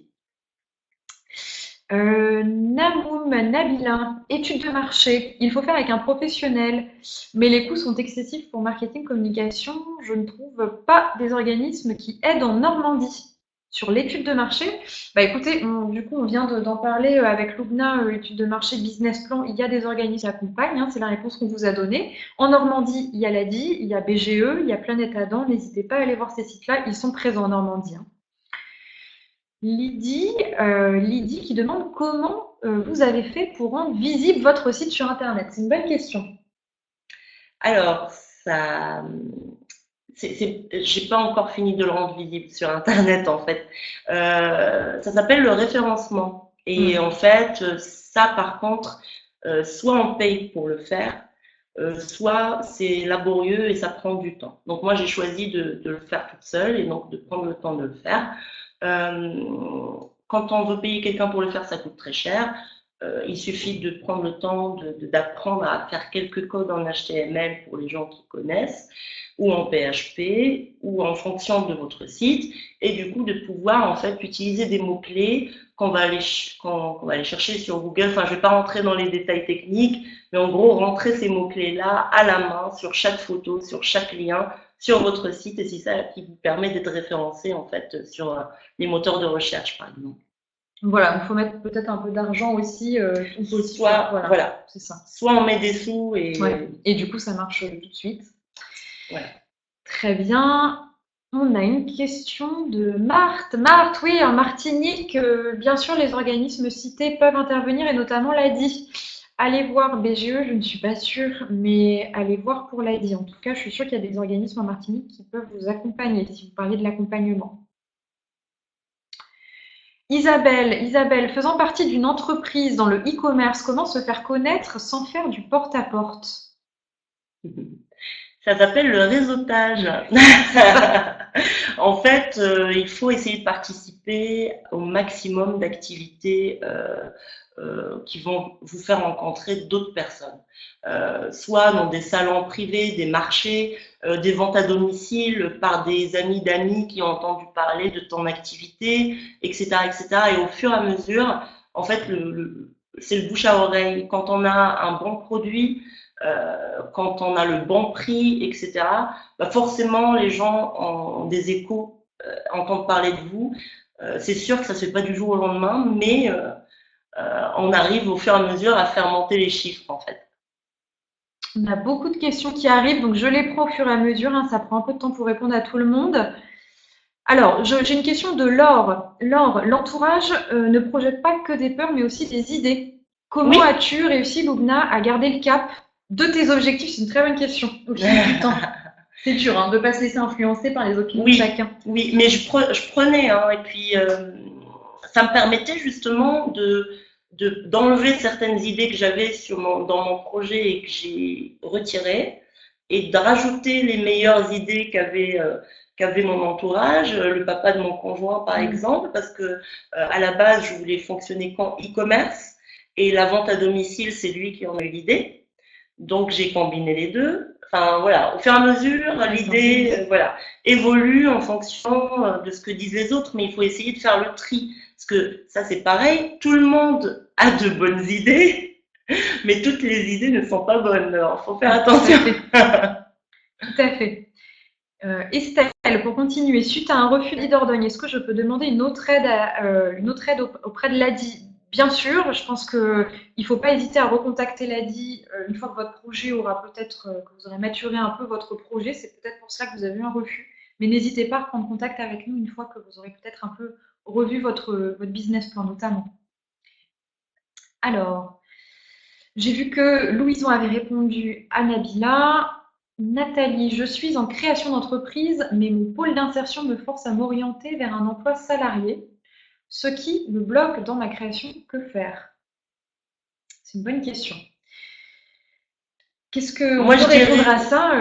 Namoum Nabila, études de marché. Il faut faire avec un professionnel, mais les coûts sont excessifs pour marketing communication. Je ne trouve pas des organismes qui aident en Normandie sur l'étude de marché. Écoutez, du coup, on vient d'en parler avec Lubna, étude de marché, business plan. Il y a des organismes qui accompagnent, c'est la réponse qu'on vous a donnée. En Normandie, il y a l'ADI, il y a BGE, il y a Planète Adam. N'hésitez pas à aller voir ces sites-là, ils sont présents en Normandie. Lydie qui demande comment vous avez fait pour rendre visible votre site sur Internet. C'est une bonne question.
Alors, j'ai pas encore fini de le rendre visible sur Internet en fait. Ça s'appelle le référencement. Et en fait, ça, par contre, soit on paye pour le faire, soit c'est laborieux et ça prend du temps. Donc moi, j'ai choisi de le faire toute seule et donc de prendre le temps de le faire. Quand on veut payer quelqu'un pour le faire, ça coûte très cher. Il suffit de prendre le temps d'apprendre à faire quelques codes en HTML pour les gens qui connaissent, ou en PHP, ou en fonction de votre site, et du coup de pouvoir en fait utiliser des mots-clés qu'on va aller chercher sur Google. Enfin, je ne vais pas rentrer dans les détails techniques, mais en gros, rentrer ces mots-clés-là à la main sur chaque photo, sur chaque lien, sur votre site, et c'est ça qui vous permet d'être référencé en fait sur les moteurs de recherche, par exemple.
Voilà, il faut mettre peut-être un peu d'argent aussi.
Soit, voilà,
c'est ça.
Soit on met des sous
et du coup, ça marche tout de suite.
Voilà.
Très bien. On a une question de Marthe. Marthe, oui, en Martinique, bien sûr, les organismes cités peuvent intervenir et notamment l'ADI. Allez voir BGE, je ne suis pas sûre, mais allez voir pour l'ADI. En tout cas, je suis sûre qu'il y a des organismes en Martinique qui peuvent vous accompagner si vous parlez de l'accompagnement. Isabelle, faisant partie d'une entreprise dans le e-commerce, comment se faire connaître sans faire du porte-à-porte?
Ça s'appelle le réseautage. En fait, il faut essayer de participer au maximum d'activités qui vont vous faire rencontrer d'autres personnes. Soit dans des salons privés, des marchés, des ventes à domicile par des amis d'amis qui ont entendu parler de ton activité, etc., etc. Et au fur et à mesure, en fait, c'est le bouche à oreille. Quand on a un bon produit, quand on a le bon prix, etc., bah forcément, les gens ont des échos, entendent parler de vous. C'est sûr que ça ne se fait pas du jour au lendemain, mais on arrive au fur et à mesure à faire monter les chiffres, en fait.
On a beaucoup de questions qui arrivent, donc je les prends au fur et à mesure. Hein, ça prend un peu de temps pour répondre à tout le monde. Alors, j'ai une question de Laure. Laure, l'entourage ne projette pas que des peurs, mais aussi des idées. Comment as-tu réussi, Loubna, à garder le cap de tes objectifs? C'est une très bonne question. Au fil du temps. C'est dur hein, de ne pas se laisser influencer par les opinions de chacun.
Oui, mais je prenais, hein, et puis ça me permettait justement d'enlever certaines idées que j'avais dans mon projet et que j'ai retirées, et de rajouter les meilleures idées qu'avait mon entourage, le papa de mon conjoint par exemple, parce que à la base je voulais fonctionner qu'en e-commerce et la vente à domicile c'est lui qui en a eu l'idée, donc j'ai combiné les deux. Enfin voilà, au fur et à mesure l'idée évolue en fonction de ce que disent les autres, mais il faut essayer de faire le tri, parce que ça c'est pareil, tout le monde a de bonnes idées, mais toutes les idées ne sont pas bonnes, alors il faut faire attention.
Tout à fait. Estelle, pour continuer, suite à un refus d'Idordogne, est-ce que je peux demander une autre aide auprès de l'ADI? Bien sûr, je pense qu'il ne faut pas hésiter à recontacter l'ADI une fois que votre projet aura peut-être, que vous aurez maturé un peu votre projet. C'est peut-être pour ça que vous avez eu un refus. Mais n'hésitez pas à prendre contact avec nous une fois que vous aurez peut-être un peu revu votre business plan notamment. Alors, j'ai vu que Louison avait répondu à Nabila. Nathalie, je suis en création d'entreprise, mais mon pôle d'insertion me force à m'orienter vers un emploi salarié, ce qui me bloque dans ma création. Que faire? C'est une bonne question. Qu'est-ce que on peut répondre à ça?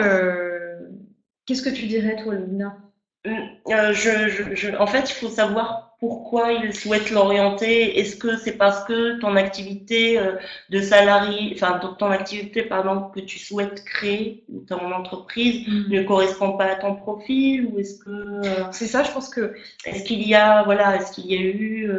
Qu'est-ce que tu dirais, toi, Luna?
En fait, il faut savoir pourquoi il souhaite l'orienter. Est-ce que c'est parce que ton activité de salarié, enfin ton activité pardon que tu souhaites créer, ton entreprise ne correspond pas à ton profil, ou est-ce que
c'est ça? Je pense que
est-ce qu'il y a eu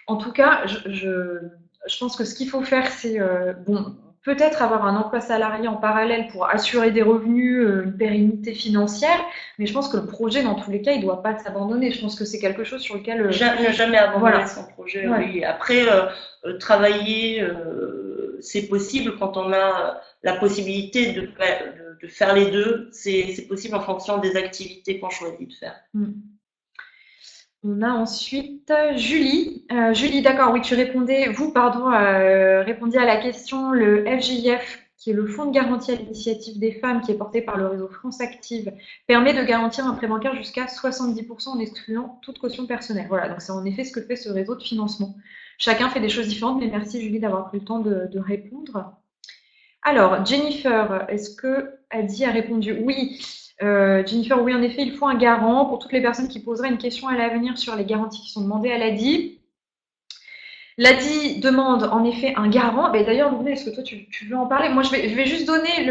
en tout cas, je pense que ce qu'il faut faire, c'est bon, peut-être avoir un emploi salarié en parallèle pour assurer des revenus, une pérennité financière, mais je pense que le projet, dans tous les cas, il ne doit pas s'abandonner. Je pense que c'est quelque chose sur lequel...
Ne jamais abandonner son projet, oui. Après, travailler, c'est possible quand on a la possibilité de faire les deux. C'est possible en fonction des activités qu'on choisit de faire.
On a ensuite Julie. Julie, d'accord, oui, répondiez à la question. Le FGIF, qui est le Fonds de garantie à l'initiative des femmes, qui est porté par le réseau France Active, permet de garantir un prêt bancaire jusqu'à 70% en excluant toute caution personnelle. Voilà, donc c'est en effet ce que fait ce réseau de financement. Chacun fait des choses différentes, mais merci Julie d'avoir pris le temps de répondre. Alors, Jennifer, est-ce que Adi a répondu? Oui. Jennifer, oui, en effet, il faut un garant pour toutes les personnes qui poseraient une question à l'avenir sur les garanties qui sont demandées à l'ADI. L'ADI demande en effet un garant. Ben, d'ailleurs, Loubna, est-ce que toi, tu veux en parler? Moi, je vais juste donner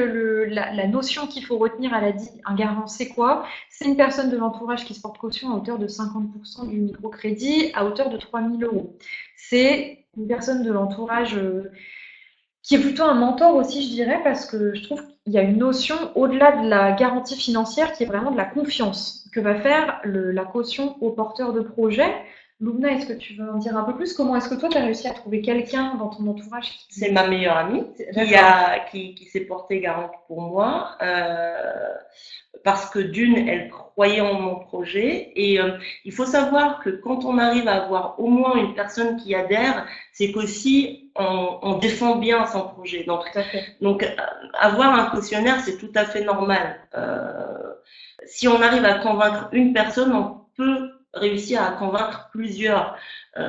la notion qu'il faut retenir à l'ADI. Un garant, c'est quoi? C'est une personne de l'entourage qui se porte caution à hauteur de 50% du microcrédit à hauteur de 3 000 euros. C'est une personne de l'entourage qui est plutôt un mentor aussi, je dirais, parce que je trouve qu'il y a une notion au-delà de la garantie financière qui est vraiment de la confiance que va faire la caution au porteur de projet. Loubna, est-ce que tu veux en dire un peu plus? Comment est-ce que toi, tu as réussi à trouver quelqu'un dans ton entourage
C'est ma meilleure amie qui s'est portée garante pour moi parce que d'une, elle croyait en mon projet et il faut savoir que quand on arrive à avoir au moins une personne qui adhère, c'est qu'aussi on défend bien son projet. Donc avoir un cautionnaire, c'est tout à fait normal. Si on arrive à convaincre une personne, on peut réussir à convaincre plusieurs.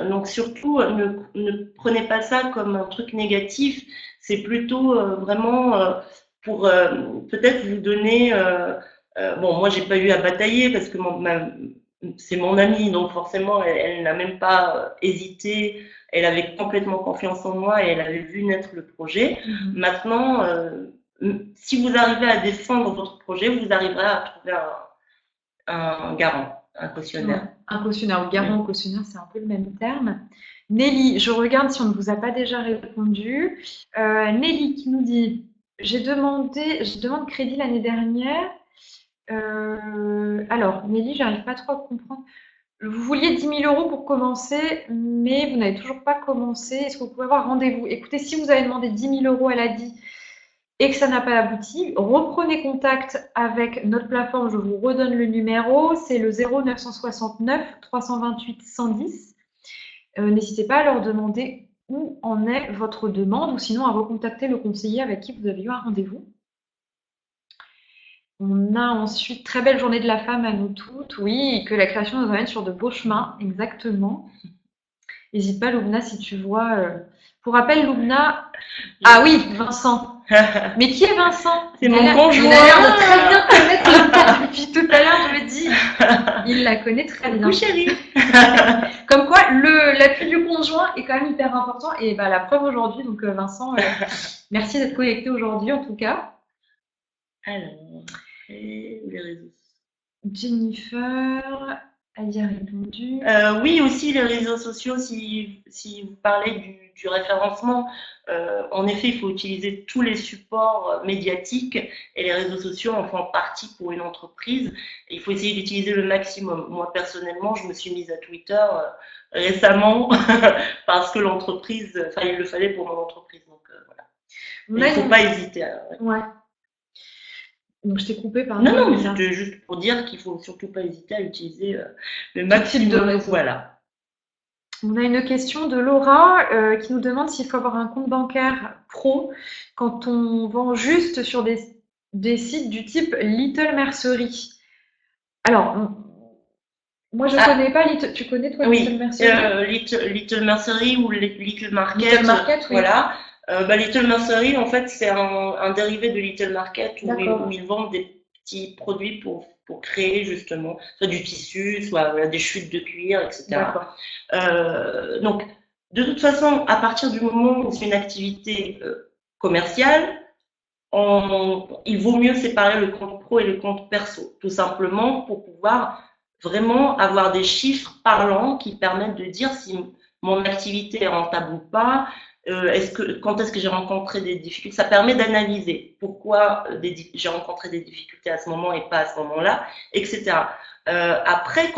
Donc surtout, ne prenez pas ça comme un truc négatif. C'est plutôt vraiment pour peut-être vous donner. Bon, moi, j'ai pas eu à batailler parce que c'est mon amie, donc forcément, elle n'a même pas hésité. Elle avait complètement confiance en moi et elle avait vu naître le projet. Maintenant, si vous arrivez à défendre votre projet, vous arriverez à trouver un garant. Un cautionnaire.
Un cautionnaire, ou garant ou cautionnaire, c'est un peu le même terme. Nelly, je regarde si on ne vous a pas déjà répondu. Nelly qui nous dit, je demande crédit l'année dernière. Alors, Nelly, j'arrive pas trop à comprendre. Vous vouliez 10 000 euros pour commencer, mais vous n'avez toujours pas commencé. Est-ce que vous pouvez avoir rendez-vous? Écoutez, si vous avez demandé 10 000 euros à l'ADI et que ça n'a pas abouti, reprenez contact avec notre plateforme. Je vous redonne le numéro, c'est le 0969 328 110. N'hésitez pas à leur demander où en est votre demande ou sinon à recontacter le conseiller avec qui vous avez eu un rendez-vous. On a ensuite très belle journée de la femme à nous toutes. Oui, que la création nous amène sur de beaux chemins, exactement. N'hésite pas, Loubna, si tu vois. Pour rappel, Loubna. Ah oui, Vincent. Mais qui est Vincent?
C'est mon conjoint.
Il a l'air de très bien connaître Loubna depuis tout à l'heure, je me dis. Il la connaît très bien.
Coucou, chérie.
Comme quoi, l'appui du conjoint est quand même hyper important. Et bah, la preuve aujourd'hui, donc Vincent, merci d'être connecté aujourd'hui en tout cas.
Alors, et les réseaux.
Jennifer, elle y a répondu.
Oui, aussi les réseaux sociaux, si vous parlez du référencement, en effet, il faut utiliser tous les supports médiatiques et les réseaux sociaux en font partie pour une entreprise. Et il faut essayer d'utiliser le maximum. Moi, personnellement, je me suis mise à Twitter récemment parce que l'entreprise, enfin, il le fallait pour mon entreprise. Donc, voilà. Il ne faut pas hésiter.
Ouais. Donc, je t'ai coupé par
Non, mais c'était juste pour dire qu'il ne faut surtout pas hésiter à utiliser le maximum de réseaux. Voilà.
On a une question de Laura qui nous demande s'il faut avoir un compte bancaire pro quand on vend juste sur des sites du type Little Mercery. Alors, moi je ne connais pas tu connais toi Little Mercery?
Little Mercery ou Little Market.
Little Market, oui.
Voilà. Little Mercery, en fait, c'est un dérivé de Little Market où ils vendent des petits produits pour créer justement soit du tissu, soit des chutes de cuir, etc. Donc, de toute façon, à partir du moment où c'est une activité commerciale, il vaut mieux séparer le compte pro et le compte perso, tout simplement pour pouvoir vraiment avoir des chiffres parlants qui permettent de dire si mon activité est rentable ou pas. Quand est-ce que j'ai rencontré des difficultés? Ça permet d'analyser pourquoi j'ai rencontré des difficultés à ce moment et pas à ce moment-là, etc. Après,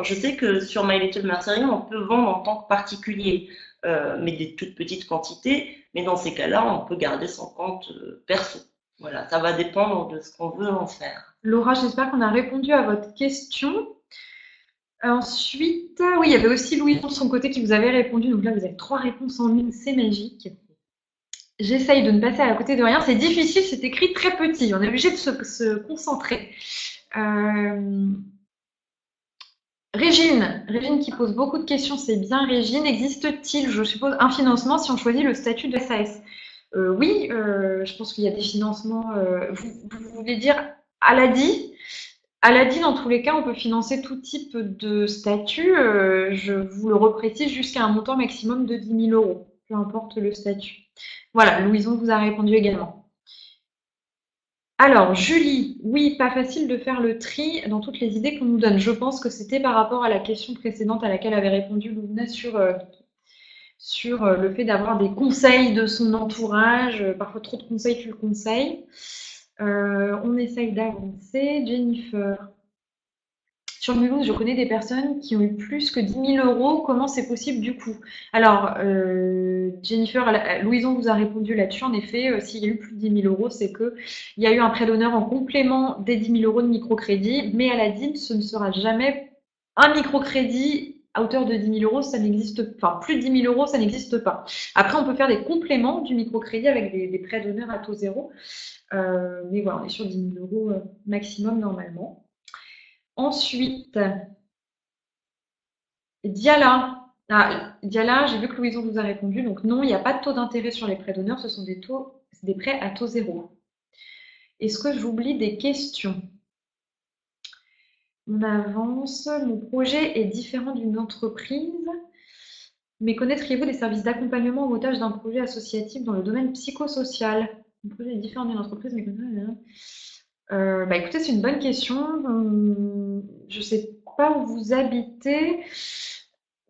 je sais que sur My Little Mercery, on peut vendre en tant que particulier, mais des toutes petites quantités. Mais dans ces cas-là, on peut garder son compte perso. Voilà, ça va dépendre de ce qu'on veut en faire.
Laura, j'espère qu'on a répondu à votre question. Ensuite, oui, il y avait aussi Louis de son côté qui vous avait répondu. Donc là, vous avez 3 réponses en une, c'est magique. J'essaye de ne passer à côté de rien. C'est difficile, c'est écrit très petit. On est obligé de se concentrer. Régine qui pose beaucoup de questions, c'est bien Régine. Existe-t-il, je suppose, un financement si on choisit le statut de SAS? Oui, je pense qu'il y a des financements. Vous voulez dire à l'ADI? À l'ADI, dans tous les cas, on peut financer tout type de statut. Je vous le reprécise jusqu'à un montant maximum de 10 000 euros, peu importe le statut. Voilà, Louison vous a répondu également. Alors, Julie, oui, pas facile de faire le tri dans toutes les idées qu'on nous donne. Je pense que c'était par rapport à la question précédente à laquelle avait répondu Louna sur le fait d'avoir des conseils de son entourage. Parfois, trop de conseils, tu le conseilles. On essaye d'avancer. Jennifer. Sur Mulhouse, je connais des personnes qui ont eu plus que 10 000 euros. Comment c'est possible du coup? Alors, Jennifer, Louison vous a répondu là-dessus. En effet, s'il y a eu plus de 10 000 euros, c'est qu'il y a eu un prêt d'honneur en complément des 10 000 euros de microcrédit. Mais à la DIM, ce ne sera jamais un microcrédit à hauteur de 10 000 euros. Ça n'existe pas. Enfin, plus de 10 000 euros, ça n'existe pas. Après, on peut faire des compléments du microcrédit avec des prêts d'honneur à taux zéro. Mais voilà, on est sur 10 000 euros maximum normalement. Ensuite, Diala. Ah, Diala, j'ai vu que Louison vous a répondu. Donc non, il n'y a pas de taux d'intérêt sur les prêts d'honneur, ce sont des prêts à taux zéro. Est-ce que j'oublie des questions? On avance. Mon projet est différent d'une entreprise. Mais connaîtriez-vous des services d'accompagnement au montage d'un projet associatif dans le domaine psychosocial? Mon projet est différent d'une entreprise, mais écoutez, c'est une bonne question. Je ne sais pas où vous habitez.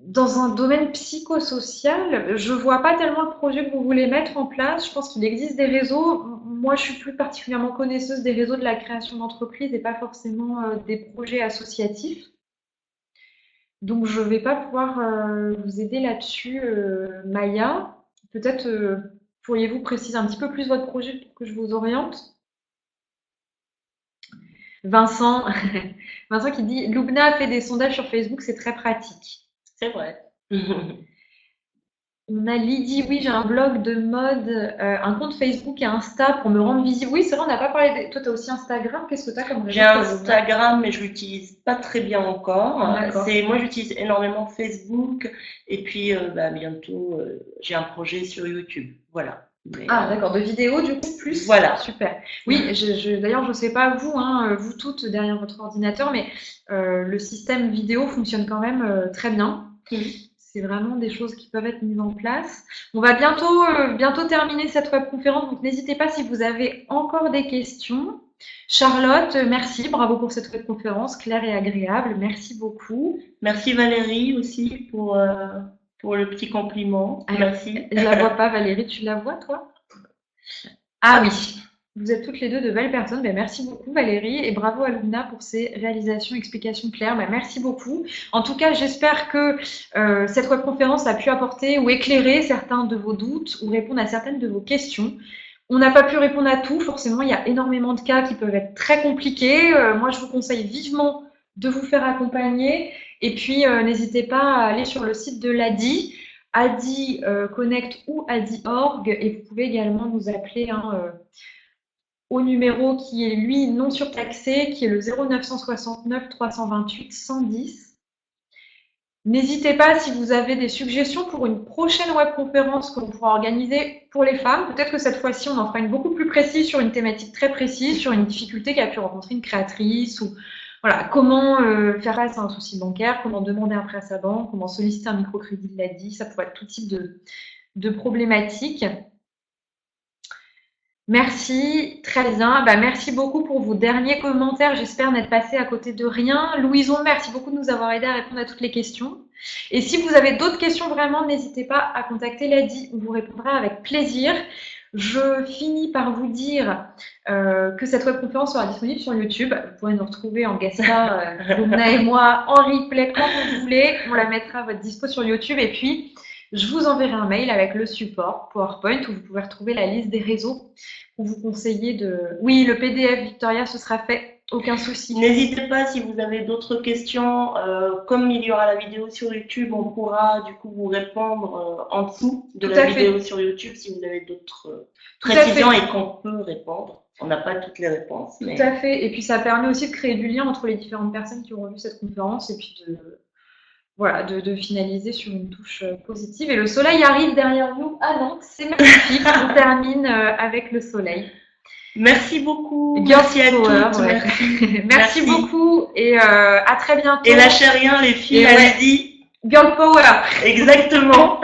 Dans un domaine psychosocial, je ne vois pas tellement le projet que vous voulez mettre en place. Je pense qu'il existe des réseaux. Moi, je suis plus particulièrement connaisseuse des réseaux de la création d'entreprises et pas forcément des projets associatifs. Donc, je ne vais pas pouvoir vous aider là-dessus, Maya. Peut-être pourriez-vous préciser un petit peu plus votre projet pour que je vous oriente? Vincent, Vincent qui dit Loubna a fait des sondages sur Facebook, c'est très pratique.
C'est vrai.
On a Lydie, oui, j'ai un blog de mode, un compte Facebook et Insta pour me rendre visible. Oui, c'est vrai, on n'a pas parlé. Toi, tu as aussi Instagram. Qu'est-ce que tu as comme réseau
J'ai Instagram, mais je l'utilise pas très bien encore.
D'accord.
Moi, j'utilise énormément Facebook. Et puis, bientôt, j'ai un projet sur YouTube. Voilà. Mais,
Ah, d'accord, de vidéos du coup, plus.
Voilà.
Super. Oui, d'ailleurs, je ne sais pas vous, hein, vous toutes derrière votre ordinateur, mais le système vidéo fonctionne quand même très bien. C'est vraiment des choses qui peuvent être mises en place. On va bientôt terminer cette webconférence, donc n'hésitez pas si vous avez encore des questions. Charlotte, merci, bravo pour cette webconférence, claire et agréable, merci beaucoup.
Merci Valérie aussi pour le petit compliment. Merci.
Je la vois pas, Valérie, tu la vois toi? Ah oui. Vous êtes toutes les deux de belles personnes. Ben, merci beaucoup Valérie et bravo à Luna pour ses réalisations, explications claires. Ben, merci beaucoup. En tout cas, j'espère que cette webconférence a pu apporter ou éclairer certains de vos doutes ou répondre à certaines de vos questions. On n'a pas pu répondre à tout. Forcément, il y a énormément de cas qui peuvent être très compliqués. Moi, je vous conseille vivement de vous faire accompagner. Et puis, n'hésitez pas à aller sur le site de l'ADI, ADI Connect ou ADI.org. Et vous pouvez également nous appeler au numéro qui est lui non surtaxé, qui est le 0969 328 110. N'hésitez pas si vous avez des suggestions pour une prochaine webconférence qu'on pourra organiser pour les femmes. Peut-être que cette fois-ci, on en fera une beaucoup plus précise sur une thématique très précise, sur une difficulté qu'a pu rencontrer une créatrice ou voilà, comment faire face à un souci bancaire, comment demander un prêt à sa banque, comment solliciter un microcrédit de l'ADI. Ça pourrait être tout type de problématiques. Merci, très bien. Bah, merci beaucoup pour vos derniers commentaires. J'espère n'être passé à côté de rien. Louison, merci beaucoup de nous avoir aidé à répondre à toutes les questions. Et si vous avez d'autres questions, vraiment, n'hésitez pas à contacter l'ADI. On vous répondra avec plaisir. Je finis par vous dire que cette webconférence sera disponible sur YouTube. Vous pourrez nous retrouver en guest star, Lumna et moi, en replay quand vous voulez. On la mettra à votre dispo sur YouTube. Et puis, je vous enverrai un mail avec le support PowerPoint où vous pouvez retrouver la liste des réseaux pour vous conseiller de... Oui, le PDF Victoria, ce sera fait. aucun souci.
N'hésitez pas si vous avez d'autres questions. Comme il y aura la vidéo sur YouTube, on pourra du coup vous répondre en dessous de la vidéo sur YouTube si vous avez d'autres précisions et qu'on peut répondre. On n'a pas toutes les réponses.
Tout à fait. Et puis ça permet aussi de créer du lien entre les différentes personnes qui auront vu cette conférence et puis de finaliser sur une touche positive. Et le soleil arrive derrière nous à Nantes. C'est magnifique. On termine avec le soleil.
Merci beaucoup. Merci à toutes.
Merci beaucoup et à très bientôt.
Et lâchez rien les filles, allez-y.
Girl Power.
Exactement.